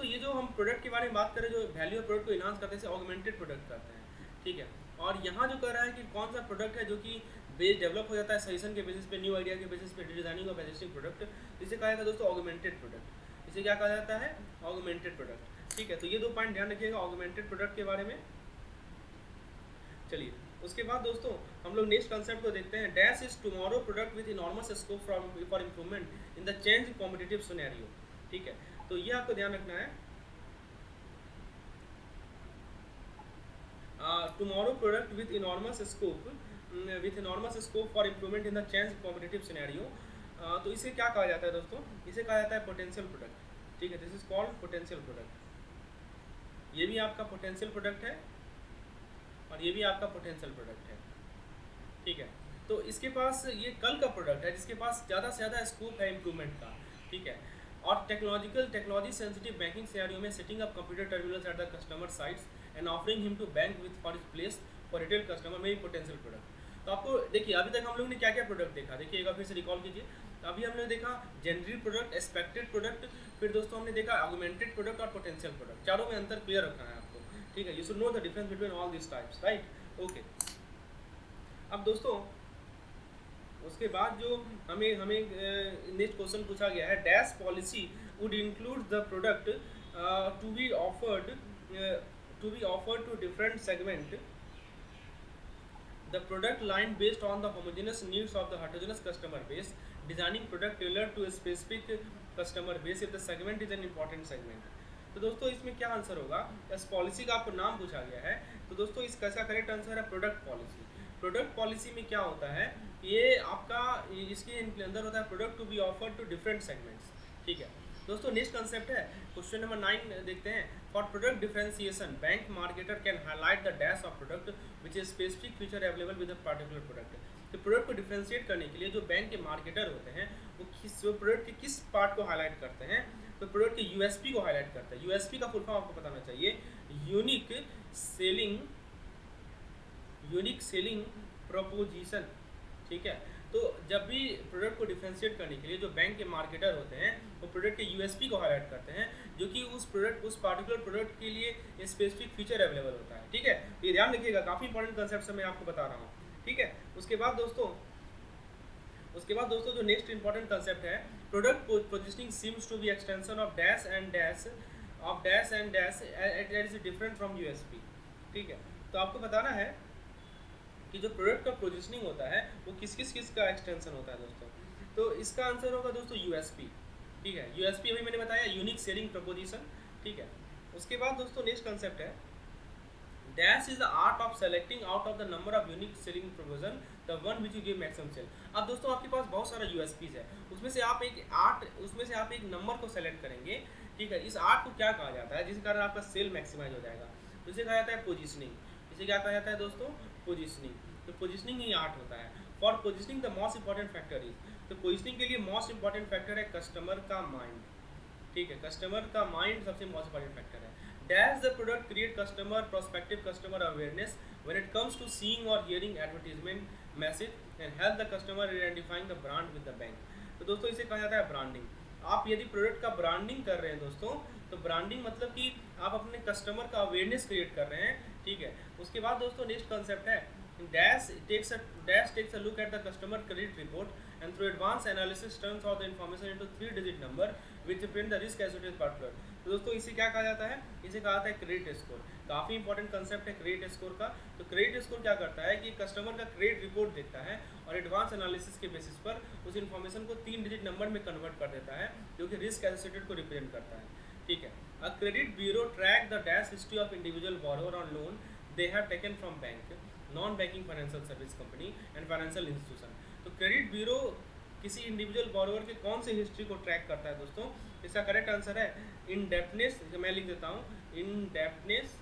ये जो हम प्रोडक्ट के बारे में बात करें जो वैल्यू ऑफ प्रोडक्ट को इन्हांस करते हैं इसे ऑगमेंटेड प्रोडक्ट करते हैं, ठीक है। और यहाँ जो कह रहा है कि कौन सा प्रोडक्ट है जो कि बेस डेवलप हो जाता है सजेशन के बेसिस पे, न्यू आइडिया के बेसिस पे, डिजाइनिंग ऑफ एग्जिस्टिंग प्रोडक्ट, इसे कहा जाता है दोस्तों ऑगमेंटेड प्रोडक्ट। इसे क्या कहा जाता है, ऑगमेंटेड प्रोडक्ट, ठीक है। तो ये 2 पॉइंट ध्यान रखिएगा ऑगमेंटेड प्रोडक्ट के बारे में। चलिए उसके बाद दोस्तों हम लोग नेक्स्ट कंसेप्ट को देखते हैं। Dash is tomorrow product with enormous scope for improvement in the change competitive scenario, ठीक है। तो ये आपको ध्यान रखना है, tomorrow product with enormous scope for improvement in the change competitive scenario. तो इसे क्या कहा जाता है दोस्तों, इसे कहा जाता है पोटेंशियल प्रोडक्ट, ठीक है। This is called potential product. ये भी आपका पोटेंशियल प्रोडक्ट है और ये भी आपका पोटेंशियल प्रोडक्ट है, ठीक है। तो इसके पास ये कल का प्रोडक्ट है जिसके पास ज़्यादा से ज़्यादा स्कोप है इम्प्रूवमेंट का, ठीक है। और टेक्नोलॉजी सेंसिटिव बैंकिंग सिनेरियो में setting up computer terminals at the customer sites and offering him to bank with for his place for retail customer में पोटेंशियल प्रोडक्ट। तो आपको देखिए अभी तक हम लोग ने क्या क्या प्रोडक्ट देखा, देखिए एक बार फिर से रिकॉल कीजिए। अभी हमने देखा जनरल प्रोडक्ट, एक्सपेक्टेड प्रोडक्ट, फिर दोस्तों हमने देखा ऑगमेंटेड प्रोडक्ट और पोटेंशियल प्रोडक्ट। चारों में अंतर क्लियर रखना है आपको, ठीक है। You should know the difference between all this types, right, okay. अब दोस्तों उसके बाद जो हमें नेक्स्ट क्वेश्चन पूछा गया है, dash policy would include the product to be offered to different segment the product line based on the homogeneous needs of the heterogeneous customer base, designing product tailored to a specific customer base if the segment is an important segment। तो दोस्तों इसमें क्या answer होगा, इस policy का आपको नाम पूछा गया है, तो दोस्तों इसका करेक्ट आंसर है प्रोडक्ट पॉलिसी। प्रोडक्ट पॉलिसी में क्या होता है, ये आपका इसके अंदर होता है product to be offered to different segments, ठीक है। दोस्तों नेक्स्ट कंसेप्ट है क्वेश्चन नंबर 9 देखते हैं। For product differentiation bank marketer can highlight the dash of product which is specific feature available with a particular product. तो product को differentiate करने के लिए जो बैंक के मार्केटर होते हैं वो प्रोडक्ट के किस पार्ट को हाईलाइट करते हैं, तो प्रोडक्ट के यूएसपी को हाईलाइट करते हैं। यूएसपी का फुल फॉर्म आपको बताना चाहिए, यूनिक सेलिंग प्रोपोजिशन, ठीक है। तो जब भी प्रोडक्ट को डिफरेंशिएट करने के लिए जो बैंक के मार्केटर होते हैं वो प्रोडक्ट के यूएसपी को हाईलाइट करते हैं जो कि उस पार्टिकुलर प्रोडक्ट के लिए स्पेसिफिक फीचर अवेलेबल होता है, ठीक है। ये ध्यान रखिएगा, काफ़ी इंपॉर्टेंट कंसेप्ट मैं आपको बता रहा हूँ, ठीक है। उसके बाद दोस्तों जो नेक्स्ट इंपॉर्टेंट कंसेप्ट है, product positioning seems to be extension of dash and dash that is different from USP, ठीक है। तो आपको बताना है कि जो प्रोडक्ट का पोजीशनिंग होता है वो किस का एक्सटेंशन होता है दोस्तों। तो इसका आंसर होगा दोस्तों यूएसपी, ठीक है। यूएसपी अभी मैंने बताया यूनिक सेलिंग प्रपोजिशन, ठीक है। उसके बाद दोस्तों नेक्स्ट कंसेप्ट है, dash is the art of selecting out of the number of unique selling proposition the one which you give maximum sale. अब दोस्तों आपके पास बहुत सारा यूएसपीज है, उसमें से आप एक नंबर को सेलेक्ट करेंगे, ठीक है। इस आर्ट को क्या कहा जाता है जिसके कारण आपका सेल मैक्सिमाइज हो जाएगा, तो इसे कहा जाता है पोजिशनिंग। इसे क्या कहा जाता है दोस्तों, पोजिशनिंग। तो पोजिशनिंग ही आर्ट होता है। For positioning the most important factor is, तो पोजिशनिंग के लिए मोस्ट इंपॉर्टेंट फैक्टर है कस्टमर का माइंड, ठीक है। कस्टमर का माइंड सबसे मोस्ट इंपॉर्टेंट फैक्टर है। Does the product create customer prospective customer awareness when it comes to seeing or hearing advertisement message and help the customer identifying the brand with the bank? तो दोस्तों इसे कहा जाता है branding. आप यदि product का ब्रांडिंग कर रहे हैं दोस्तों, तो ब्रांडिंग मतलब कि आप अपने कस्टमर का अवेयरनेस क्रिएट कर रहे हैं, ठीक है। उसके बाद दोस्तों नेक्स्ट कंसेप्ट है Dash takes a look at the customer credit report and through advanced analysis turns out the information into 3-digit number which represent the risk associated with particular। तो दोस्तों इसे क्या कहा जाता है? इसे कहा जाता है क्रेडिट स्कोर। काफ़ी इंपॉर्टेंट कंसेप्ट है क्रेडिट स्कोर का। तो क्रेडिट स्कोर क्या करता है कि कस्टमर का क्रेडिट रिपोर्ट देखता है और एडवांस एनालिसिस के बेसिस पर उस इन्फॉर्मेशन को 3 डिजिट नंबर में कन्वर्ट कर देता है, जो कि रिस्क एसोसिएटेड को रिप्रेजेंट करता है, ठीक है। A credit bureau track the dash history of individual borrower on loan they have taken from bank, non banking financial service company and financial institution. तो क्रेडिट ब्यूरो किसी इंडिविजुअल बोरोवर के कौन से हिस्ट्री को ट्रैक करता है दोस्तों? इसका करेक्ट आंसर है इन डेप्थनेस, मैं लिख देता हूँ, इन डेप्थनेस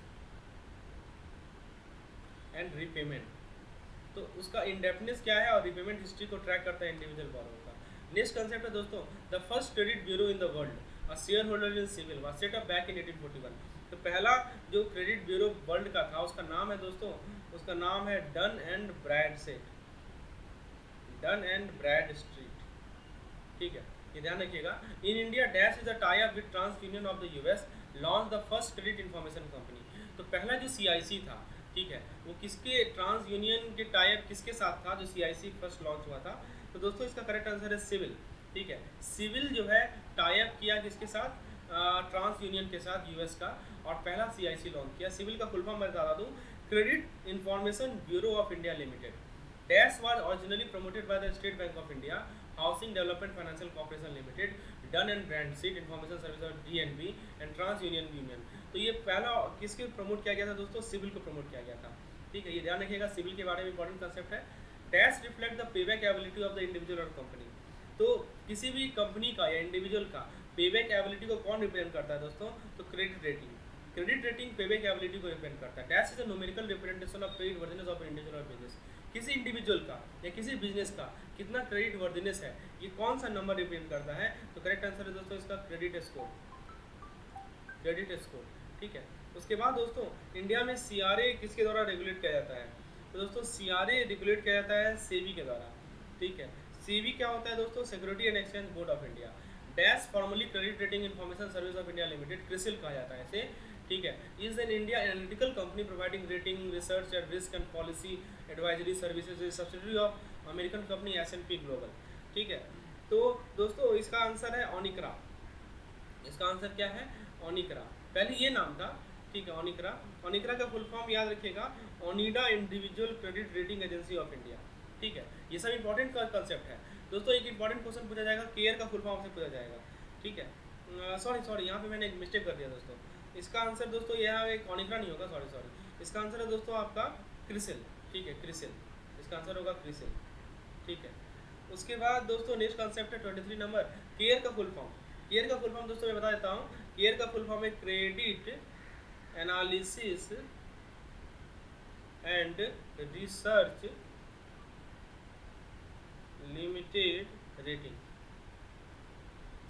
एंड रीपेमेंट। तो उसका इन डेप्थनेस क्या है और रीपेमेंट हिस्ट्री को ट्रैक करता है इंडिविजुअल बोरोवर का। नेक्स्ट कंसेप्ट है दोस्तों the first credit bureau in the world, a share holder in CIBIL was set up back in 1841। तो पहला जो क्रेडिट ब्यूरो वर्ल्ड का था उसका नाम है दोस्तों, उसका नाम है Dun and Bradstreet, Dun and Bradstreet, ठीक है, ये ध्यान रखिएगा। In India dash is a tie up with TransUnion of the US launch the first credit information company. तो पहला जो सीआईसी था, ठीक है, वो किसके ट्रांस यूनियन के टाई अप किसके साथ था जो सीआईसी फर्स्ट लॉन्च हुआ था? तो दोस्तों इसका करेक्ट आंसर है सिविल, ठीक है। सिविल जो है टाई अप किया किसके साथ? ट्रांस यूनियन के साथ यूएस का, और पहला सीआईसी लॉन्च किया। सिविल का फुल फॉर्म मैं बता दूं, credit information bureau of India limited. Dash was originally promoted by the State Bank of India, housing development financial corporation limited, Dun and Bradstreet information service और DNB and TransUnion union. तो ये पहला किसके promote किया गया था दोस्तों? Civil को प्रमोट किया गया था, ठीक है, ये ध्यान रखिएगा। सिविल के बारे में इंपॉर्टेंट कंसेप्ट है। Dash reflect the payback ability of the individual और कंपनी। तो किसी भी कंपनी का या इंडिविजुअल का पेबैक एबिलिटी को कौन रिप्रेजेंट करता है दोस्तों? तो credit rating. Credit rating payback ability को रिप्रेजेंट करता है। Dash is a numerical representation of credit worthiness of individual और बिजनेस। किसी इंडिविजुअल का या किसी बिजनेस का कितना क्रेडिट वर्दिनेस है, ये कौन सा नंबर रिप्रेजेंट करता है? तो करेक्ट आंसर है दोस्तों इसका क्रेडिट स्कोर, क्रेडिट स्कोर, ठीक है। उसके बाद दोस्तों इंडिया में सीआरए किसके द्वारा रेगुलेट किया जाता है? तो दोस्तों सीआरए रेगुलेट किया जाता है सेबी के द्वारा, ठीक है। सेबी क्या होता है दोस्तों? Security and exchange board of India. Dash formally credit rating information service of India limited, CRISIL कहा जाता है इसे, ठीक है। Is an India analytical company providing rating research and risk and policy advisory services, subsidiary of American company S&P global, ठीक है। तो दोस्तों इसका आंसर है ओनिक्रा। इसका आंसर क्या है? ओनिक्रा। पहले ये नाम था, ठीक है, ओनिक्रा। ओनिक्रा का फुल फॉर्म याद रखिएगा, Onida individual credit rating agency of India, ठीक है। ये सब इंपॉर्टेंट कंसेप्ट है दोस्तों। एक इंपॉर्टेंट क्वेश्चन पूछा जाएगा, केयर का फुल फॉर्म से पूछा जाएगा, ठीक है। सॉरी यहाँ पे मैंने एक मिस्टेक कर दिया दोस्तों। इसका आंसर दोस्तों यहाँ एक ओनिक्रा नहीं होगा, सॉरी। इसका आंसर है दोस्तों आपका क्रिसिल, ठीक है, क्रिसिल। इसका आंसर होगा क्रिसिल, ठीक है। उसके बाद दोस्तों नेक्स्ट कंसेप्ट है 23 नंबर, केयर का फुल फॉर्म। केयर का फुल फॉर्म दोस्तों मैं बता देता हूँ। केयर का फुल फॉर्म है credit analysis and research limited rating.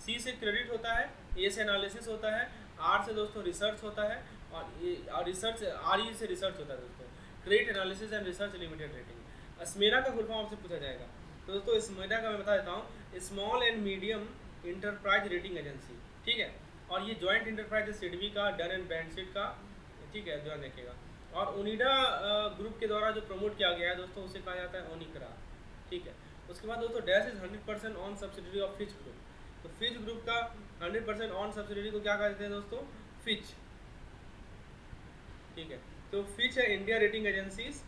C से क्रेडिट होता है, ए से एनालिसिस होता है, आर से दोस्तों रिसर्च होता है, और रिसर्च आर ई से रिसर्च होता है दोस्तों। Credit analysis and research limited rating. Smera का फुल फॉर्म आपसे पूछा जाएगा, तो दोस्तों स्मेरा का मैं बता देता हूँ, small and medium enterprise rating agency, ठीक है। और ये जॉइंट इंटरप्राइज सिडबी का, डन एंड ब्रैडस्ट्रीट का, ठीक है, ध्यान रखिएगा। और ओनिडा ग्रुप के द्वारा जो प्रमोट किया गया है दोस्तों उसे कहा जाता है ओनिक्रा, ठीक है। उसके बाद दोस्तों dash is 100% on subsidiary of Fitch group. तो फिच ग्रुप का 100% ऑन सब्सिडरी को क्या कहते हैं दोस्तों? फिच, ठीक है। तो फिच है India rating agencies,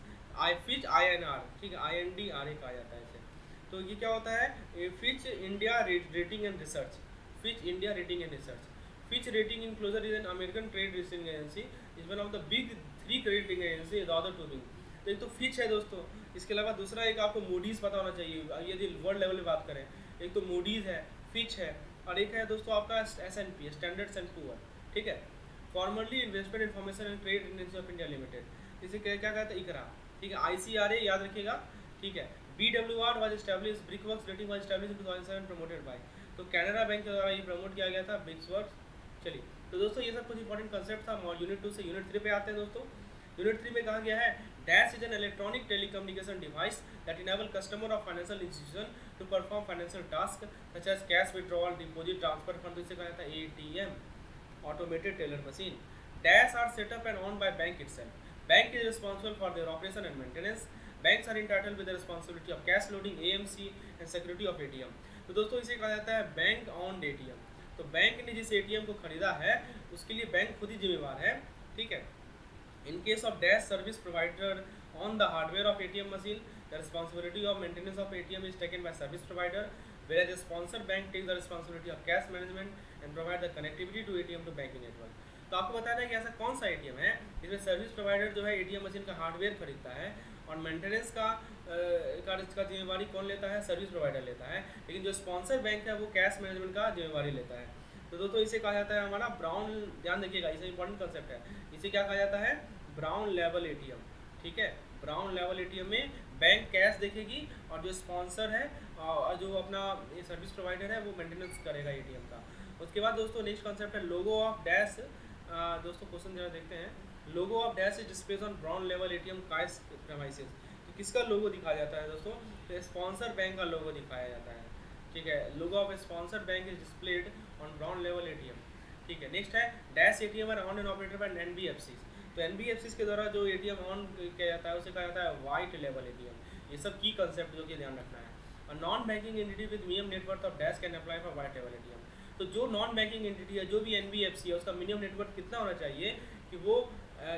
Fitch INR, ठीक है, INDRA कहा जाता है इसे। तो ये क्या होता है? Fitch India rating and research, Fitch India rating and research. Fitch rating enclosure is an American trade rating agency, is one of the big 3 credit rating agency, the other 2 big. तो एक तो फिच है दोस्तों, इसके अलावा दूसरा एक आपको मूडीज़ पता होना चाहिए यदि वर्ल्ड लेवल में बात करें। एक तो मूडीज़ है, फिच है, और एक है दोस्तों आपका S&P, स्टैंडर्ड एंड पुअर, ठीक है। Formally investment information and trade agency of India limited, इसे क्या कहते हैं? इकरा, ठीक है। ICRA याद रखिएगा, ठीक है। BWR was establish, Brickworks rating was establish in 2007 promoted by. तो कैनरा बैंक के द्वारा ये प्रमोट किया गया था, ब्रिकवर्क्स चलिए, तो दोस्तों ये सब कुछ इंपॉर्टेंट कंसेप्ट था। और यूनिट 2 से यूनिट 3 पे आते हैं दोस्तों। यूनिट 3 में कहा गया है dash is an electronic telecommunication device that enable customer of financial institution to perform financial task such as cash withdrawal, deposit, transfer fund. तो इसे कहा जाता है ATM, automated teller machine. Dash are set up and owned by bank itself. Bank is responsible for their operation and maintenance. Banks are entitled with the responsibility of cash loading, AMC and security of ATM. तो दोस्तों इसे कहा जाता है bank on ATM. तो bank ने जिस ATM को खरीदा है उसके लिए बैंक खुद ही जिम्मेवार है, ठीक है। In case of dash service provider on the hardware of ATM machine, the responsibility of maintenance of ATM is taken by service provider, whereas the sponsor bank takes the responsibility of cash management and provide the connectivity to ATM to banking network. तो आपको बताना है कि ऐसा कौन सा ATM है जिसमें सर्विस प्रोवाइडर जो है एटीएम मशीन का हार्डवेयर खरीदता है और मेंटेनेंस का इसका जिम्मेवारी कौन लेता है, सर्विस प्रोवाइडर लेता है, लेकिन जो स्पॉन्सर बैंक है वो कैश मैनेजमेंट का जिम्मेवारी लेता है। तो दोस्तों इसे कहा जाता है हमारा ब्राउन, ध्यान रखिएगा इसे इंपॉर्टेंट कंसेप्ट है, इसे क्या कहा जाता है, ब्राउन लेवल एटीएम, ठीक है। ब्राउन लेवल एटीएम में बैंक कैश देखेगी और जो स्पॉन्सर है और जो अपना सर्विस प्रोवाइडर है वो मेंटेनेंस करेगा एटीएम का। उसके बाद दोस्तों नेक्स्ट कॉन्सेप्ट है लोगो ऑफ डैश। दोस्तों क्वेश्चन जरा देखते हैं। Logo of dash is displayed on brown level ATM cash premises. तो किसका लोगो दिखाया जाता है दोस्तों, तो स्पॉन्सर बैंक का लोगो दिखाया जाता है, ठीक है। Logo of sponsor bank is displayed on brown level ATM, ठीक है। नेक्स्ट है dash ATM are own and operated by NBFC. तो एनबीएफसी के द्वारा जो एटीएम ऑन किया जाता है उसे कहा जाता है वाइट लेवल एटीएम। ये सब की कंसेप्ट जो कि ध्यान रखना है। और non banking entity with minimum net worth of dash can apply for white level ATM. तो जो नॉन बैंकिंग एंटिटी है, जो भी एनबीएफसी है, उसका मिनिमम नेटवर्थ कितना होना चाहिए कि वो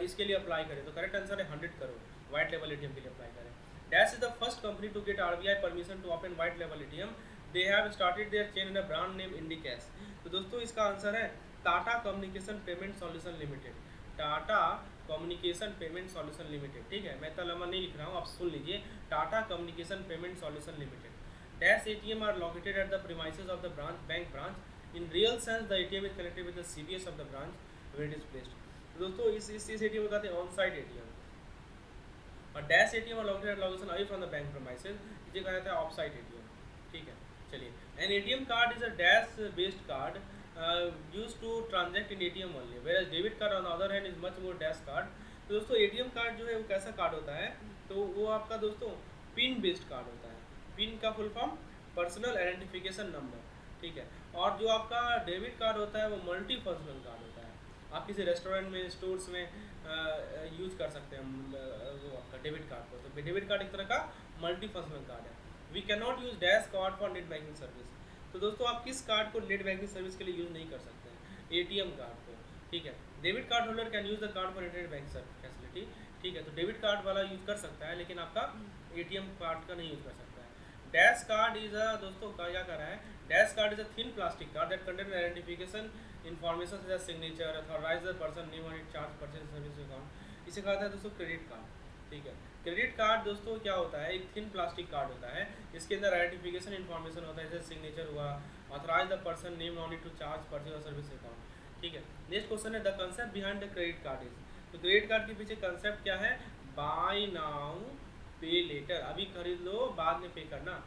इसके लिए अप्लाई करे। तो करेक्ट आंसर है 100 करोड़ वाइट लेवल एटीएम के लिए अप्लाई करें। Dash is the first company to get RBI permission to open white level ATM. They have started their chain in a brand name Indicash. तो दोस्तों इसका आंसर है Tata communication payment solution limited. Tata communication payment solution limited, ठीक है। मैं इतना लंबा नहीं लिख रहा हूँ, आप सुन लीजिए। Tata communication payment solution limited. Dash ATM are located at the premises of the branch bank branch. In real sense the ATM is connected with the CBS of the branch where it is placed. तो दोस्तों इस ATM को कहते हैं on site ATM. और dash ATM are located location away from the bank premises, इसे कहा जाता है ऑफ साइट एटीएम, ठीक है। चलिए, N ATM card is a dash based card used to transact in ATM only, whereas debit card on the other hand is much more dash card। तो दोस्तों ATM card जो है वो कैसा card होता है, तो वो आपका दोस्तों पिन बेस्ड कार्ड होता है। पिन का full form personal identification number, ठीक है। और जो आपका डेबिट कार्ड होता है वो मल्टी फंक्शनल कार्ड होता है। आप किसी रेस्टोरेंट में, स्टोर्स में यूज कर सकते हैं वो आपका डेबिट कार्ड को। तो डेबिट कार्ड एक तरह का मल्टी फंक्शनल कार्ड है। We can not use dash card for net banking service. तो दोस्तों आप किस कार्ड को नेट बैंकिंग सर्विस के लिए यूज़ नहीं कर सकते हैं, एटीएम कार्ड को, ठीक है। Debit card holder can use the card for internet banking facility, ठीक है। तो डेबिट कार्ड वाला यूज़ कर सकता है लेकिन आपका एटीएम कार्ड का नहीं यूज़ कर सकता है। डैश कार्ड इज अ, दोस्तों क्या कर रहा है, dash card is a thin plastic card that contain identification information such as signature, authorize the person name on it, charge purchase service account. इसे कहा जाता है दोस्तों क्रेडिट कार्ड, ठीक है। क्रेडिट कार्ड दोस्तों क्या होता है, एक थिन प्लास्टिक कार्ड होता है, इसके अंदर आइडेंटिफिकेशन इन्फॉर्मेशन होता है, जैसे सिग्नेचर हुआ, authorize the person name on it to charge purchase और सर्विस अकाउंट, ठीक है। नेक्स्ट क्वेश्चन है the concept behind the credit card is. तो क्रेडिट कार्ड के पीछे कंसेप्ट क्या है, बाय नाउ पे लेटर, अभी खरीद लो बाद में पे करना,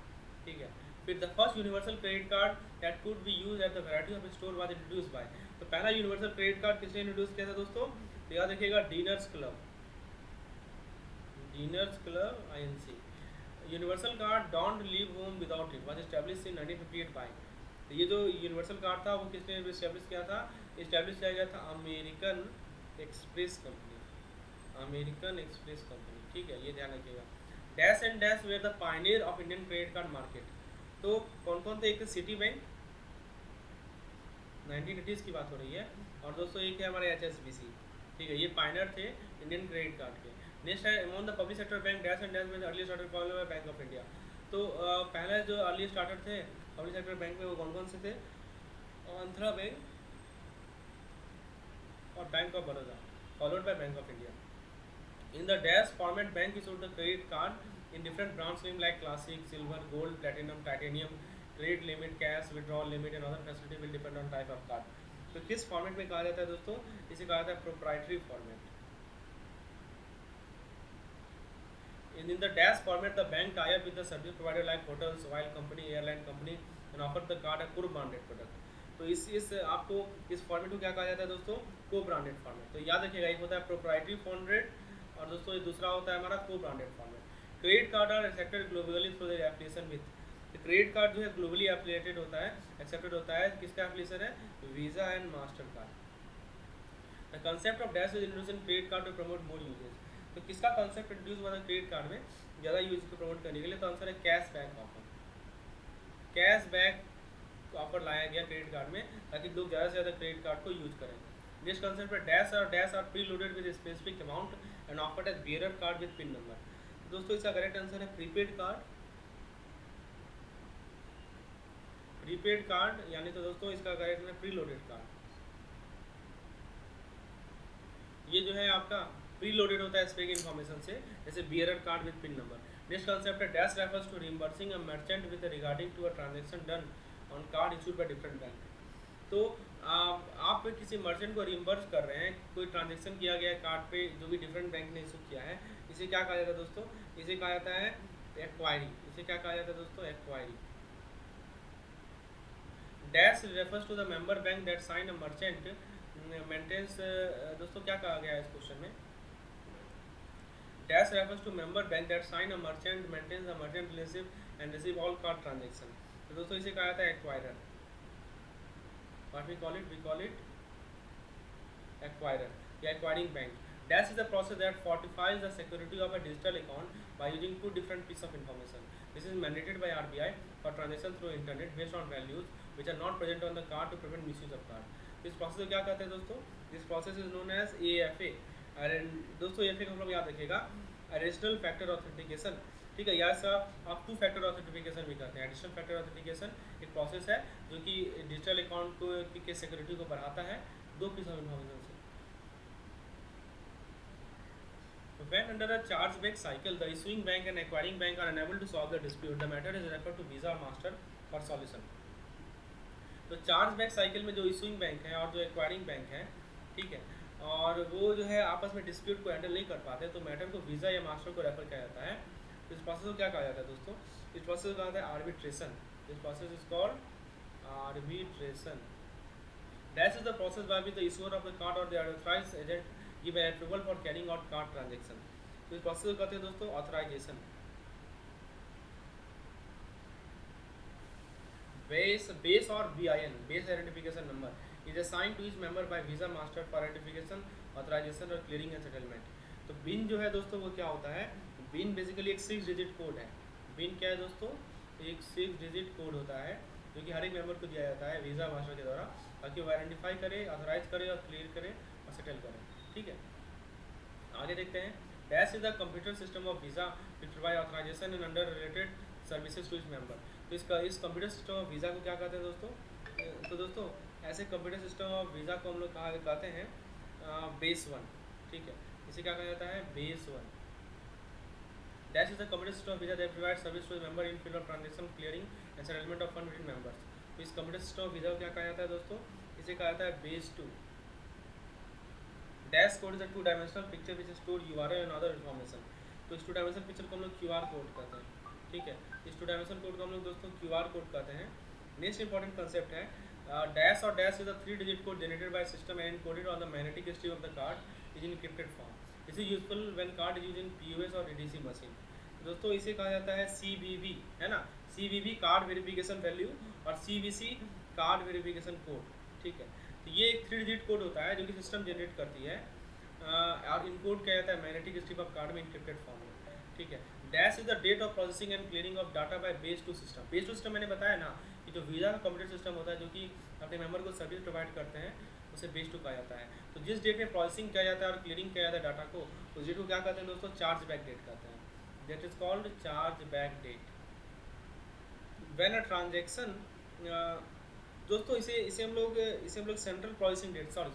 ठीक है। फिर the first universal credit card that could be use at the variety of store was introduce by. तो पहला यूनिवर्सल क्रेडिट कार्ड किसने इंट्रोड्यूस किया था दोस्तों, तो याद रखिएगा Diners club, Diners club Inc. Universal card don't leave home without it was established in 1958 by. तो ये जो यूनिवर्सल कार्ड था वो किसने एस्टैब्लिश किया था, एस्टैब्लिश किया गया था American Express company, American Express company, ठीक है। ये ध्यान रखिएगा। Dash and dash were the pioneer of Indian credit card market. तो कौन कौन थे, एक तो सिटी बैंक 1980s की बात हो रही है, और दोस्तों एक है हमारे HSBC, ठीक है। ये पायनियर थे इंडियन क्रेडिट कार्ड के। नेक्स्ट है among the public sector bank dash and dash में early starter follow by Bank of India. तो पहले जो अर्ली स्टार्टर थे पब्लिक सेक्टर बैंक में वो कौन कौन से थे, आंध्रा बैंक और Bank of Baroda, followed by Bank of India. In the dash format bank issued the credit card in different brands name like classic, silver, gold, platinum, titanium, credit limit, cash withdrawal limit and other facility will depend on type of card. तो किस format में कहा जाता है दोस्तों, इसे कहा जाता है proprietary format. In the dash format, the bank tie up with the service provider like hotels, oil company, airline company, and offer the card a co-branded product. तो इस आपको इस फॉर्मेट को क्या कहा जाता है दोस्तों, को ब्रांडेड फॉर्मेट। तो याद रखिएगा, एक होता है प्रोप्राइटरी फॉर्मेट और दोस्तों ये दूसरा होता है हमारा को branded format. Credit card are accepted globally through their application with, credit card जो है ग्लोबली एप्लीकेटेड होता है, एक्सेप्टेड होता है, किसका एप्लीकेशन है, Visa and MasterCard. The concept of dash is introduce in credit card to promote more uses. तो किसका कंसेप्ट इंट्रोड्यूस हुआ था क्रेडिट कार्ड में ज़्यादा यूज को प्रमोट करने के लिए, तो आंसर है cash back offer. Cash back offer लाया गया क्रेडिट कार्ड में ताकि लोग ज़्यादा से ज़्यादा क्रेडिट कार्ड को यूज करें। नेक्स्ट कंसेप्ट है dash are preloaded with specific amount and offered as bearer card with pin number. दोस्तों इसका करेक्ट आंसर है प्रीपेड कार्ड। प्रीपेड कार्ड यानी तो दोस्तों इसका करेक्ट है प्री लोडेड कार्ड। ये जो है आपका प्री लोडेड होता है स्पेक इन्फॉर्मेशन से, जैसे bearer card with pin number. Next concept है dash refers to reimbursing a merchant with regarding to a transaction done on card issued by different bank. तो आप किसी मर्चेंट को रिम्बर्स कर रहे हैं, कोई ट्रांजेक्शन किया गया है कार्ड पे जो भी डिफरेंट बैंक ने इशू किया है, इसे क्या कहा जाता है दोस्तों, इसे कहा जाता है एक्वायरी। इसे क्या कहा जाता है दोस्तों, acquirer. Dash refers to the member bank that sign a merchant maintains. दोस्तों क्या कहा गया है इस क्वेश्चन में, dash refers to member bank that sign a merchant maintains a merchant relationship and receive all card transaction. तो दोस्तों इसे कहा जाता है acquirer. What we call it acquirer या acquiring bank. Dash is the process that fortifies the security of a digital account by using two different pieces of information. This is mandated by RBI for transaction through internet based on values which are not present on the card to prevent misuse of card. इस process को क्या कहते हैं दोस्तों, this process is known as AFA। दोस्तों AFA का मतलब याद रखिएगा, एडिशनल फैक्टर ऑथेंटिकेशन। ठीक है, या आप टू फैक्टर ऑथेंटिफिकेशन भी कहते हैं। एडिशनल फैक्टर ऑथेंटिकेशन एक प्रोसेस है जो कि डिजिटल अकाउंट को की सिक्योरिटी को बढ़ाता है दो पीस ऑफ इन्फॉर्मेशन से। When under a chargeback cycle, the issuing bank and acquiring bank are unable to solve the dispute, the matter is referred to Visa or Master for solution. तो chargeback cycle में जो issuing bank है और जो acquiring bank है, ठीक है, और वो जो है आपस में डिस्प्यूट को हैंडल नहीं कर पाते, तो मैटर को वीज़ा या मास्टर को रेफर किया जाता है। इस प्रोसेस को क्या कहा जाता है दोस्तों, इस प्रोसेस को कहा जाता है arbitration. This process is called arbitration. Dash is the process by which the issuer of the card or the authorized agent give an approval for carrying out card transaction. तो इस प्रोसेस को कहते हैं दोस्तों ऑथराइजेशन। बेस और BIN, base identification number is assigned to each member by Visa Master for identification, authorisation और clearing and settlement. तो BIN जो है दोस्तों वो क्या होता है, बिन बेसिकली एक 6 डिजिट कोड है। बिन क्या है दोस्तों, एक 6 डिजिट कोड होता है जो कि हर एक मेंबर को दिया जाता है वीज़ा मास्टर के द्वारा, ताकि वो आइडेंटिफाई करे, ऑथराइज करे और क्लियर करे और सेटल करे। ठीक है, आगे देखते हैं। Dash is the computer system of Visa which provide authorisation and under related services to इस मेंबर। तो इस कंप्यूटर सिस्टम ऑफ वीज़ा को क्या कहते हैं दोस्तों, तो दोस्तों ऐसे कंप्यूटर सिस्टम ऑफ वीज़ा को हम लोग कहते हैं बेस 1। ठीक है, इसे क्या कहा जाता है, base 1। Dash is the computer system of Visa that provides service to the member in field of transaction clearing and settlement of fund between members. तो इस कंप्यूटर सिस्टम ऑफ वीज़ा को क्या कहा जाता है दोस्तों, इसे कहा जाता है base 2। Dash code is a 2-dimensional picture which store URL and other information. तो इस 2-dimensional पिक्चर को हम लोग QR कोड कहते हैं। ठीक है, इस 2-dimensional कोड को हम लोग दोस्तों QR कोड कहते हैं। नेक्स्ट इंपॉर्टेंट कंसेप्ट है डैश और dash is a 3-digit code generated by system and encoded on the magnetic strip of the card is in encrypted form. This is useful when card is used in POS और EDC machine. दोस्तों इसे कहा जाता है CVV, है ना, CVV card verification value और CVC card verification code. ठीक है, तो ये एक 3 डिजिट कोड होता है जो कि सिस्टम जनरेट करती है और इनकोड किया जाता है मैग्नेटिक स्ट्रिप ऑफ कार्ड में इंक्रिप्टेड फॉर्म में। ठीक है, dash is the date of processing and clearing of data by base 2 system. Base 2 system मैंने बताया ना कि जो वीज़ा का कंप्यूटर सिस्टम होता है जो कि अपने मेंबर को सर्विस प्रोवाइड करते हैं, उसे बेस 2 कहा जाता है। तो जिस डेट में प्रोसेसिंग किया जाता है और क्लियरिंग किया जाता है डाटा को, उस डेट को क्या कहते हैं दोस्तों, चार्ज बैक डेट कहते हैं। That is called charge back date. When a transaction दोस्तों इसे हम लोग सेंट्रल प्रोसेसिंग डेट, सॉरी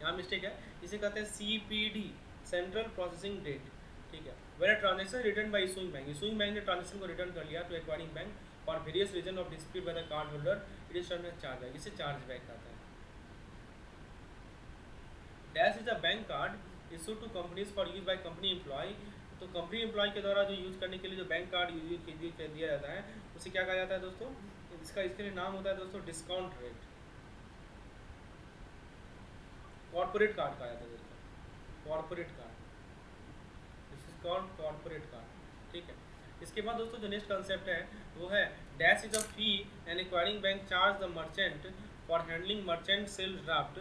यहाँ मिस्टेक है, इसे कहते हैं CPD, सेंट्रल प्रोसेसिंग डेट। ठीक है, when a transaction returned by issuing bank ने ट्रांजेक्शन को रिटर्न कर लिया तो acquiring bank for various reason of dispute by the card holder, it is termed as charge back. इसे चार्ज बैक कहते हैं। Dash is a bank card issued to companies for use by company employ. तो company employ के द्वारा जो use करने के लिए जो बैंक कार्ड यूज दिया जाता है उसे क्या कहा जाता है दोस्तों, इसका इसके लिए नाम होता है दोस्तों डिस्काउंट रेट। कॉर्पोरेट कार्ड कहा जाता है दोस्तों, corporate card, this is called corporate card. ठीक है, इसके बाद दोस्तों जो नेक्स्ट कंसेप्ट है वो है dash is a fee an acquiring bank charge the merchant for handling merchant sales draft.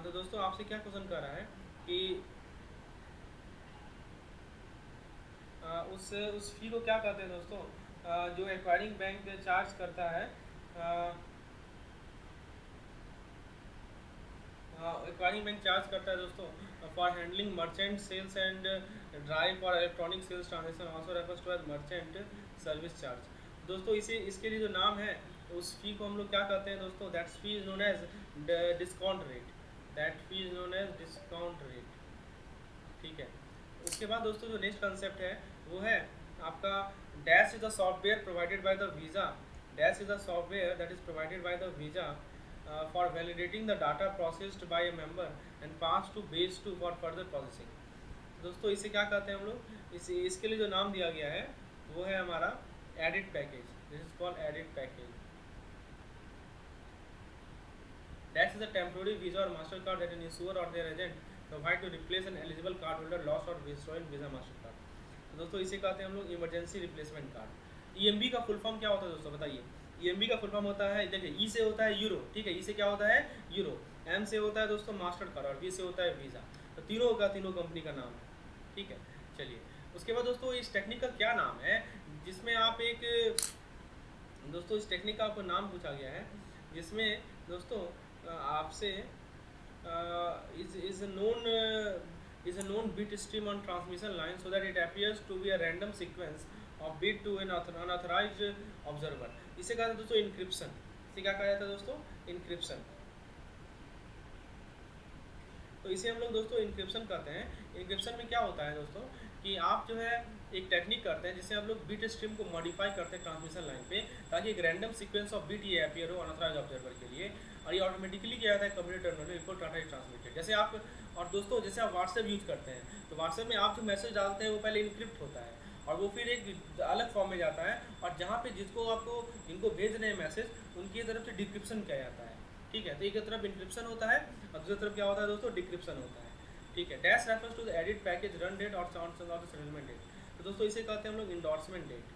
तो दोस्तों आपसे क्या क्वेश्चन कर रहा है कि उस फी को क्या कहते हैं दोस्तों, जो एक्वायरिंग बैंक चार्ज करता है, एक्वायरिंग बैंक चार्ज करता है दोस्तों for handling merchant sales and drive for electronic sales transaction also refers to as merchant service charge. दोस्तों इसे इसके लिए जो नाम है उस फी को हम लोग क्या कहते हैं दोस्तों, that's fee is known as discount rate, that fee is known as discount rate. ठीक है, उसके बाद दोस्तों जो नेक्स्ट कंसेप्ट है वो है आपका dash is the software provided by the Visa, dash is the software that is provided by the Visa for validating the data processed by a member and pass to base two for further processing. दोस्तों इसे क्या कहते हैं हम लोग, इसके लिए जो नाम दिया गया है वो है हमारा edit package, this is called edit package. Dash is a temporary Visa और Mastercard that an issuer और their agent provide to replace an eligible card holder loss और विथड्रॉइंग वीज़ा मास्टर कार्ड। तो दोस्तों इसे कहते हैं हम लोग इमरजेंसी रिप्लेसमेंट कार्ड। ईएमबी का फुल फॉर्म क्या होता है दोस्तों बताइए, ईएमबी का फुल फॉर्म होता है, देखिए ई से होता है यूरो, ठीक है, ई से क्या होता है यूरो, एम से होता है दोस्तों मास्टर कार्ड और वी से होता है वीज़ा। तो तीनों का तीनों कंपनी का नाम है। ठीक है, चलिए उसके बाद दोस्तों इस टेक्निक का क्या नाम है, जिसमें आप एक दोस्तों इस टेक्निक का आपको नाम पूछा गया है जिसमें दोस्तों आपसे is a known bit stream on transmission line so that it appears to be a random sequence of bit to an unauthorized observer। इसे कहा जाता है दोस्तों इनक्रिप्शन, इसे क्या कहा जाता है दोस्तों इनक्रिप्शन। तो इसे हम लोग दोस्तों इनक्रिप्शन कहते हैं। इनक्रिप्शन में क्या होता है दोस्तों कि आप जो है एक टेक्निक करते हैं जिससे हम लोग बिट स्ट्रीम को मॉडिफाई करते हैं ट्रांसमिशन लाइन पे, ताकि एक रैंडम सीक्वेंस ऑफ बिट ये अपीयर हो अनऑथराइज्ड ऑब्जर्वर के लिए, और ये ऑटोमेटिकली क्या जाता है कंप्यूटर टर्मिनल में बिफोर डाटा इज ट्रांसमिटेड। जैसे आप और दोस्तों जैसे आप व्हाट्सएप यूज करते हैं तो व्हाट्सएप में आप जो मैसेज डालते हैं वो पहले इनक्रिप्ट होता है और वो फिर एक अलग फॉर्म में जाता है, और जहाँ पे जिसको आपको जिनको भेज रहे हैं मैसेज उनकी तरफ से डिक्रिप्शन किया जाता है। ठीक है, तो एक तरफ इंक्रिप्शन होता है और दूसरी तरफ क्या होता है दोस्तों डिक्रिप्शन होता है। ठीक है, dash refers to the edit package run date और सेटलमेंट डेट। तो दोस्तों इसे कहते हैं हम लोग endorsement date.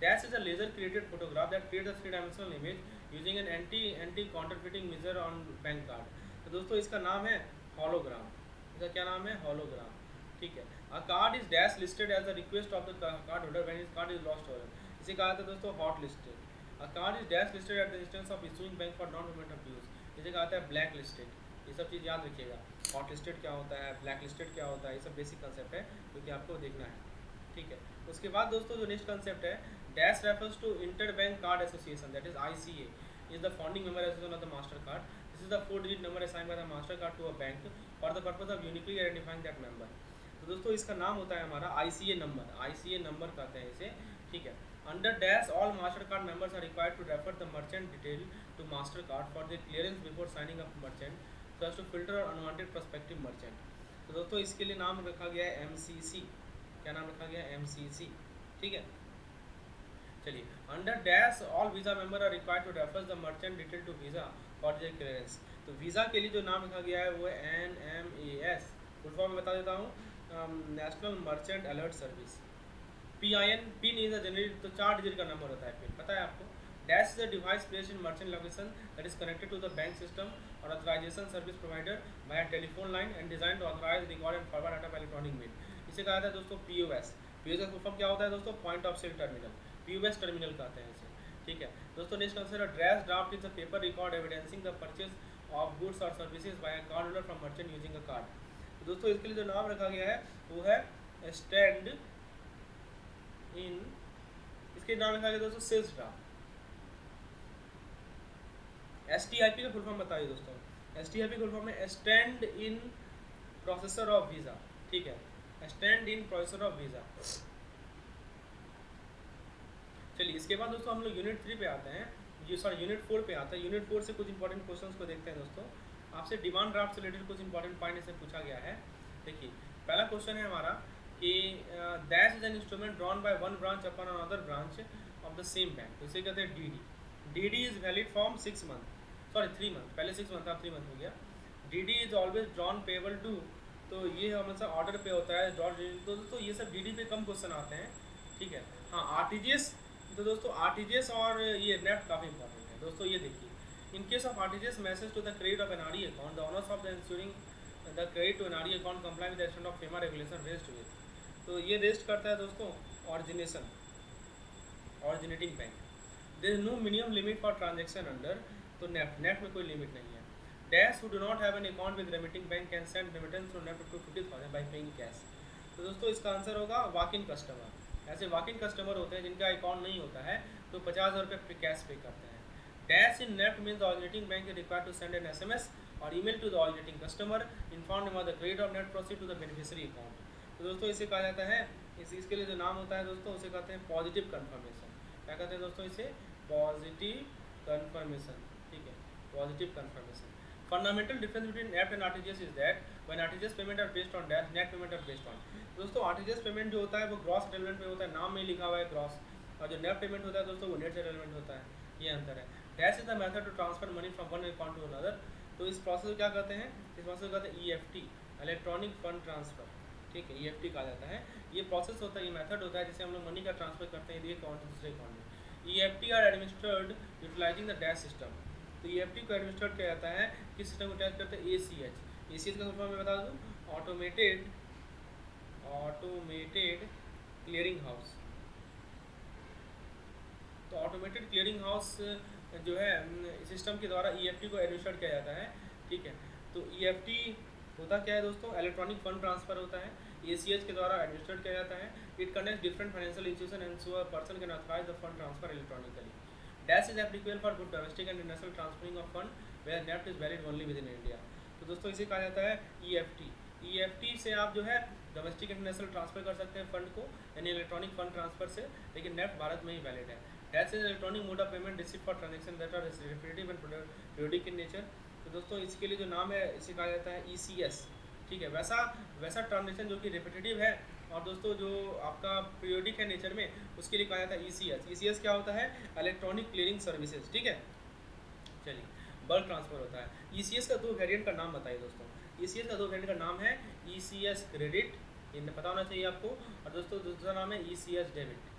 Dash is a laser created photograph that creates a three dimensional image using an anti counterfeiting measure on bank card. तो दोस्तों इसका नाम है हॉलोग्राम, इसका क्या नाम है हॉलोग्राम। ठीक है, a card is dash listed as the request of the card holder when his card is lost और इसे कहा जाता है दोस्तों hot listed. A card is dash listed at the instance of issuing bank for non payment of dues, इसे कहा जाता है ब्लैक लिस्टेड। ये सब चीज़ याद रखिएगा, हॉट लिस्टेड क्या होता है, ब्लैक लिस्टेड क्या होता है, ये सब बेसिक कंसेप्ट है जो कि आपको देखना है। ठीक है, उसके बाद दोस्तों जो नेक्स्ट कंसेप्ट है dash refers to inter bank card association that is ICA is the founding member association of the Mastercard. This is the 4-digit number assigned by the Mastercard to a bank for the purpose of uniquely identifying that member. तो दोस्तों इसका नाम होता है हमारा ICA number, ICA number कहते हैं इसे। ठीक है, under dash all Mastercard members are required to refer the merchant detail to Mastercard for their clearance before signing up merchant so as to filter unwanted prospective merchant। तो दोस्तों इसके लिए नाम रखा गया है MCC। क्या नाम रखा गया है MCC। ठीक है, चलिए under dash all Visa member are required to refer the merchant detail to Visa for their clearance. तो वीज़ा के लिए जो नाम रखा गया है वो है NMAS, फुल फॉर्म में बता देता हूँ, national merchant alert service. Pin is a generate, तो 4 डिजिट का नंबर होता है पिन, पता है आपको। Dash is a device placed in merchant location that is connected to the bank system और authorisation service provider by telephone line and design to authorise record and forward data by electronic mail. इसे कहा जाता है दोस्तों POS। POS का full form क्या होता है दोस्तों, point of sale terminal, POS terminal कहते हैं इसे। ठीक है दोस्तों, next consider dash draft is a paper record evidencing the purchase of goods और services by a card holder from merchant using a card. तो दोस्तों इसके लिए जो नाम रखा गया है वो है स्टैंड इन, इसके नाम रखा गया दोस्तों सेल्स ड्राफ्ट। STIP का फुल फॉर्म बताइए दोस्तों। STIP फुल फॉर्म है stand in processor of visa. ठीक है, stand in processor of visa. चलिए इसके बाद दोस्तों हम लोग यूनिट 3 पे आते हैं, यूनिट 4 पे आते हैं। यूनिट 4 से कुछ इंपॉर्टेंट क्वेश्चंस को देखते हैं दोस्तों। आपसे डिमांड ड्राफ्ट से रिलेटेड कुछ इंपॉर्टेंट पॉइंट इससे पूछा गया है। देखिए पहला क्वेश्चन है हमारा कि that is an instrument drawn by one branch upon another branch of the same bank, तो इसे कहते हैं DD. DD is valid from 6 month, sorry 3 month, पहले 6 मंथ था, 3 मंथ हो गया। DD is always drawn payable to, तो ये हमेशा ऑर्डर पे होता है ड्रॉ। तो दोस्तों ये सब डीडी पे कम क्वेश्चन आते हैं, ठीक है। हाँ आरटीजीएस, तो दोस्तों आरटीजीएस और ये नेफ्ट काफ़ी इंपॉर्टेंट है दोस्तों। ये देखिए, in case of RTGS message to the credit of NRE account, the owners of the insuring the credit to NRE account comply with the extent of FEMA regulation rest with, तो ये rest करता है दोस्तों origination, originating bank. There is no minimum limit for transaction under, तो NEFT, NEFT में कोई limit नहीं है। Dash who do not have an account with remitting bank can send remittance through NEFT to 50,000 by paying cash, तो दोस्तों इसका answer होगा walk in customer. ऐसे वॉक इन कस्टमर होते हैं जिनका अकाउंट नहीं होता है, तो 50,000 रुपये कैश पे करते हैं। Dash in NEFT means the originating bank is required to send an SMS और email to the originating customer inform about the credit of net proceed to the beneficiary account, तो दोस्तों इसे कहा जाता है, इसके लिए जो नाम होता है दोस्तों उसे कहते हैं पॉजिटिव कन्फर्मेशन। क्या कहते हैं दोस्तों इसे? पॉजिटिव कन्फर्मेशन, ठीक है, positive confirmation. Fundamental difference between NEFT and RTGS is that when RTGS payment are based on dash, net payment are based on, दोस्तों आरटीजीएस पेमेंट जो होता है वो ग्रॉस सेटलमेंट पे होता है, नाम में लिखा हुआ है ग्रॉस, और जो नेट पेमेंट होता है दोस्तों वो नेट सेटलमेंट होता है, ये अंतर है। Dash is the method to transfer money from one account to another, तो इस प्रोसेस को क्या कहते हैं? इस प्रोसेस को कहते हैं ईएफटी, इलेक्ट्रॉनिक फंड ट्रांसफर, ठीक है, ईएफटी कहा जाता है। ये प्रोसेस होता है, ये मेथड होता है जिससे हम लोग मनी का ट्रांसफर करते हैं एक अकाउंट से दूसरे अकाउंट में। EFT are administered utilising the dash system, तो ईएफटी को एडमिनिस्ट्रेट किया जाता है किस सिस्टम को टैच करते हैं? एसीएच। एसीएच का फुल फॉर्म मैं बता दूं, ऑटोमेटेड क्लियरिंग हाउस, तो ऑटोमेटेड क्लियरिंग हाउस जो है सिस्टम के द्वारा ईएफटी को एडमिनिस्ट्रेट किया जाता है, ठीक है। तो ईएफटी होता क्या है दोस्तों? इलेक्ट्रॉनिक फंड ट्रांसफर होता है, एसीएच के द्वारा एडमिनिस्ट्रेट किया जाता है। It connects different financial institution and so a person can authorise the fund transfer electronically. Dash is applicable for good domestic and international transferring of fund where NEFT is valid only with in India, तो दोस्तों इसे कहा जाता है EFT. EFT से आप जो है डोमेस्टिक इंटरनेशनल ट्रांसफर कर सकते हैं फंड को, यानी इलेक्ट्रॉनिक फंड ट्रांसफर से, लेकिन नेफ्ट भारत में ही वैलिड है। Dash is electronic mode of payment receive for transaction that are repetitive and periodic in nature, तो दोस्तों इसके लिए जो नाम है इसे कहा जाता है ईसीएस, ठीक है। वैसा ट्रांजेक्शन जो कि रिपीटेटिव है और दोस्तों जो आपका पीरियोडिक है नेचर में, उसके लिए कहा जाता है ईसीएस। ईसीएस क्या होता है? इलेक्ट्रॉनिक क्लियरिंग सर्विसेज, ठीक है। चलिए, बल्क ट्रांसफर होता है। ईसीएस का 2 वेरिएंट का नाम बताइए दोस्तों। ईसीएस का 2 वेरिएंट का नाम है ईसीएस क्रेडिट, इन्हें पता होना चाहिए आपको, और दोस्तों दूसरा नाम है ईसीएस डेबिट,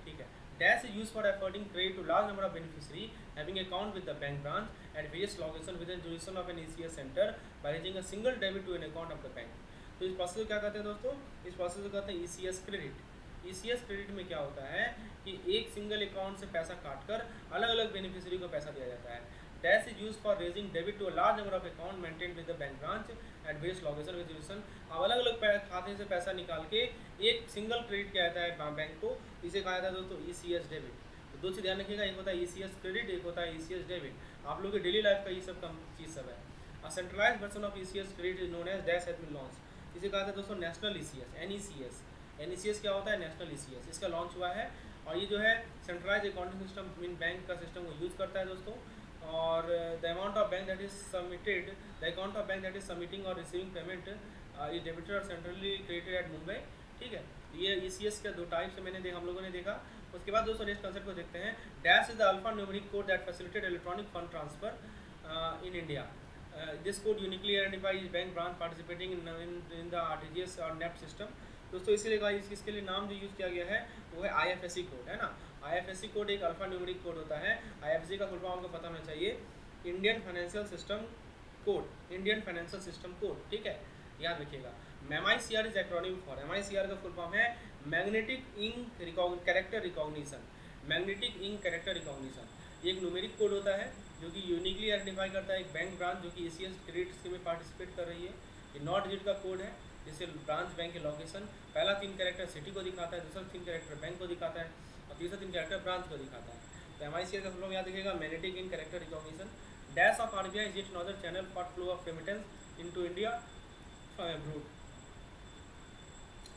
ठीक है। Dash is use for affording credit to large number of beneficiary having account with the bank branch at various location with in jurisdiction of an ECS centre by using a single debit to an account of the bank, तो इस process को क्या कहते हैं दोस्तों? इस process को कहते हैं ईसीएस क्रेडिट। ईसीएस क्रेडिट में क्या होता है कि एक सिंगल अकाउंट से पैसा काटकर अलग अलग बेनिफिशियरी को पैसा दिया जाता है। Dash is use for raising debit to a large number of account maintain with the bank branch at various location with jurisdiction, अब अलग अलग खाते से पैसा निकाल के एक सिंगल क्रेडिट किया जाता है बैंक को, इसे कहा जाता है दोस्तों ईसीएस डेबिट। तो 2 चीज़ ध्यान रखिएगा, एक होता है ईसीएस क्रेडिट, एक होता है ईसीएस डेबिट। आप लोग के डेली लाइफ का ये सब कम चीज़ सब है। A centralised version of ECS credit is known as dash has been launch, इसे कहा था दोस्तों नेशनल ईसीएस, एनईसीएस। एनईसीएस क्या होता है? नेशनल ईसीएस, इसका लॉन्च हुआ है, और ये जो है centralise accounting system mean bank का सिस्टम को यूज करता है दोस्तों। और the amount of bank that is submitted, the account of bank that is submitting और रिसीविंग पेमेंट इज डेबिटेड और सेंट्रली क्रेडिटेड एट मुंबई, ठीक है। ये ईसीएस के 2 टाइप्स मैंने हम लोगों ने देखा। उसके बाद दोस्तों नेक्स्ट कंसेप्ट को देखते हैं। Dash is the alpha numeric code that facilitate electronic fund transfer in India. This code uniquely identifies bank branch participating in the RTGS और नेफ्ट सिस्टम, दोस्तों इसीलिए इसके लिए नाम जो यूज़ किया गया है वो है आईएफएससी कोड, है ना। आईएफएससी कोड एक अल्फा न्यूमेरिक कोड होता है। आईएफएससी का फुल फॉर्म आपको पता होना चाहिए, Indian financial system code, Indian financial system code, ठीक है, याद रखिएगा। MICR is acronym for, MICR का फुल फॉर्म है magnetic ink character recognition, magnetic ink character recognition. ये एक न्यूमेरिक कोड होता है जो कि यूनिकली आइडेंटिफाई करता है एक बैंक ब्रांच जो कि ईसीएस क्रेडिट स्कीम में पार्टिसिपेट कर रही है। ये 9 डिजिट का कोड है, जिससे ब्रांच बैंक के लोकेशन, पहला 3 कैरेक्टर सिटी को दिखाता है, दूसरा 3 कैरेक्टर बैंक को दिखाता है, और तीसरा 3 कैरेक्टर ब्रांच को दिखाता है। तो एमआईसीआर का फुल याद रखिएगा, magnetic in character recognition. Dash of RBI is it another channel for flow of remittance into India from abroad,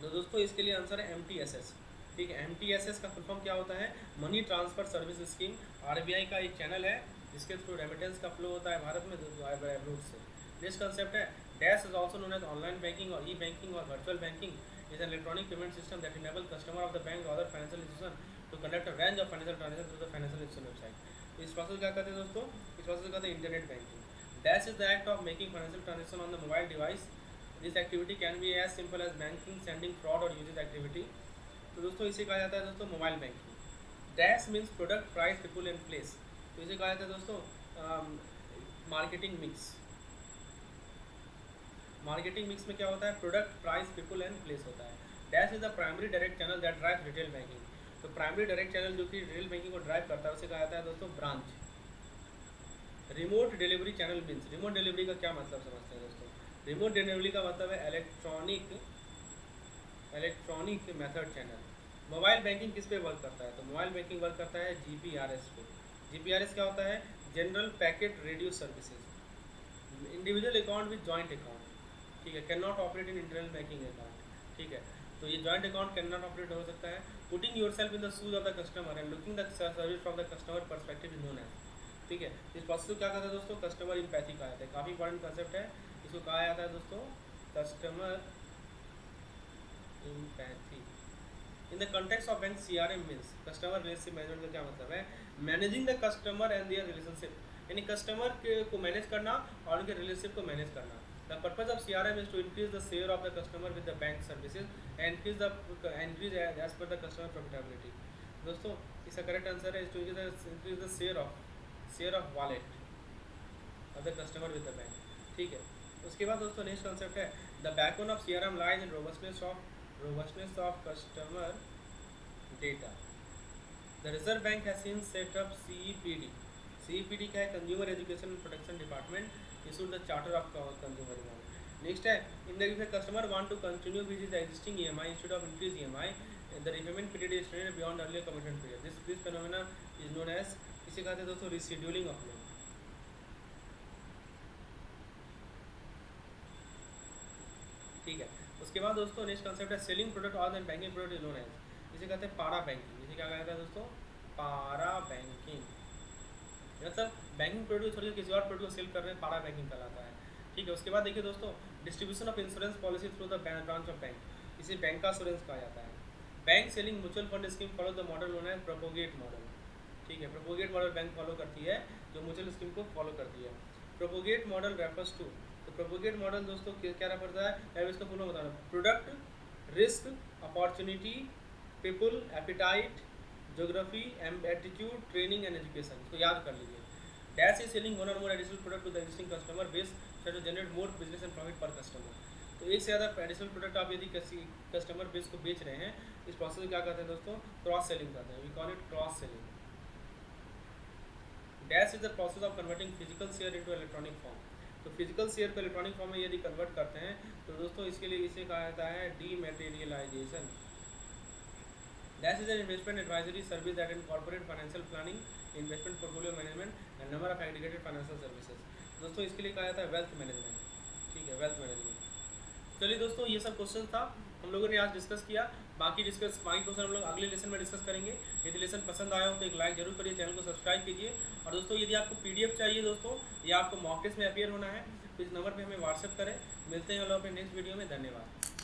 तो दोस्तों इसके लिए आंसर है एमटीएसएस, ठीक है। एमटीएसएस का फुल फॉर्म क्या होता है? Money transfer service scheme. RBI का एक चैनल है जिसके थ्रू रेमिटेंस का फ्लो होता है भारत में अब्रॉड से। नेक्स्ट कंसेप्ट है dash is also known as online banking और ई बैंकिंग और virtual banking. is an electronic payment system that enable customer of the bank or other financial institution to conduct a range of financial transactions through the financial institution website. तो इस process क्या कहते हैं दोस्तों, इस process को कहते हैं internet banking. Dash is the act of making financial transaction on the mobile device. This activity can be as simple as banking, sending, fraud और यूजेज एक्टिविटी. तो दोस्तों इसे कहा जाता है दोस्तों mobile banking. Dash means product, price, people and place. तो इसे कहा जाता है दोस्तों मार्केटिंग मिक्स. मार्केटिंग मिक्स में क्या होता है, product, price, people and place होता है. Dash is the primary direct channel that drive retail banking. तो प्राइमरी डायरेक्ट चैनल जो कि रिटेल बैंकिंग को ड्राइव करता है उसे कहा जाता है दोस्तों branch. Remote delivery channel means, remote delivery का क्या मतलब समझते हैं दोस्तों. रिमोट डिलीवरी का मतलब है electronic method channel. Mobile banking किस पे वर्क करता है, तो मोबाइल बैंकिंग वर्क करता है GPRS पे. GPRS क्या होता है, general packet radio services. Individual account with joint account, ठीक है, can not operate in internal banking account. ठीक है, तो ये joint account can not operate हो सकता है. Putting yourself in the shoes of the customer and looking the service from the customer perspective is known as. ठीक है, इस प्रोसेस को क्या कहते हैं दोस्तों, कस्टमर इम्पैथी कहा जाता है. काफ़ी इंपॉर्टेंट कंसेप्ट है, इसको कहा जाता है दोस्तों customer empathy. In the context of bank CRM means customer relationship management का क्या मतलब है, managing the customer and their relationship. यानी कस्टमर को मैनेज करना और उनके रिलेशनशिप को मैनेज करना. The purpose of CRM is to increase the share of the customer with the bank services and increase as per the customer profitability. दोस्तों इसका correct answer है increase the share of wallet of the customer with the bank. ठीक है, उसके बाद दोस्तों next concept है the backbone of CRM lies in robustness of customer data. The Reserve Bank has since set up CEPD. CEPD क्या है, Consumer Education and Protection Department issued the Charter of Consumer Demand. Next है, in the if a customer want to continue with his existing EMI instead of increase EMI, the repayment period is extended beyond earlier commitment period. This phenomena is known as, इसे कहते हैं दोस्तों rescheduling of loan. ठीक है, उसके बाद दोस्तों next concept है सेलिंग प्रोडक्ट और then banking product is known as. इसे कहते हैं पारा बैंकिंग. इसे क्या कहता है दोस्तों, पारा बैंकिंग. मतलब बैंकिंग प्रोडक्ट छोड़कर किसी और प्रोडक्ट को सेल कर रहे हैं, पारा बैंकिंग कहलाता है. ठीक है, उसके बाद देखिए दोस्तों distribution of insurance policy through the branch of bank. इसे बैंक का इंश्योरेंस कहा जाता है. Bank selling mutual fund scheme follow the model known as propagate model. ठीक है, प्रोपोगेट मॉडल बैंक फॉलो करती है जो म्यूचुअल स्कीम को फॉलो करती है. प्रोपोगेट मॉडल रेफर्स टू, तो प्रोपोगेट मॉडल दोस्तों क्या रेफर करता है, इसका फुल बता रहा हूँ, product, risk, opportunity, people, appetite, geography, attitude, training and education. इसको याद कर लीजिए. डैश इज सेलिंग वन और more additional product to the existing customer base so to generate more business and profit per customer. तो एक से ज़्यादा additional product आप यदि किसी कस्टमर बेस को बेच रहे हैं, इस प्रोसेस को क्या कहते हैं दोस्तों, क्रॉस सेलिंग कहते हैं. We call it cross selling. Dash is the process of converting physical share into electronic form. तो फिजिकल शेयर को इलेक्ट्रॉनिक फॉर्म में यदि कन्वर्ट करते हैं तो दोस्तों इसके लिए इसे कहा जाता है dematerialisation. Dash is an investment advisory service that incorporate financial planning, investment portfolio management and number of aggregated financial services. दोस्तों इसके लिए कहा जाता है वेल्थ मैनेजमेंट. ठीक है, वेल्थ मैनेजमेंट. चलिए दोस्तों ये सब क्वेश्चन था हम लोगों ने आज डिस्कस किया. बाकी क्वेश्चन हम लोग अगले लेसन में डिस्कस करेंगे. यदि लेसन पसंद आया हो तो एक लाइक जरूर करिए, चैनल को सब्सक्राइब कीजिए. और दोस्तों यदि आपको PDF चाहिए दोस्तों या आपको मॉक टेस्ट में अपीयर होना है तो इस नंबर पे हमें व्हाट्सएप करें. मिलते हैं हम लोग अपने नेक्स्ट वीडियो में. धन्यवाद.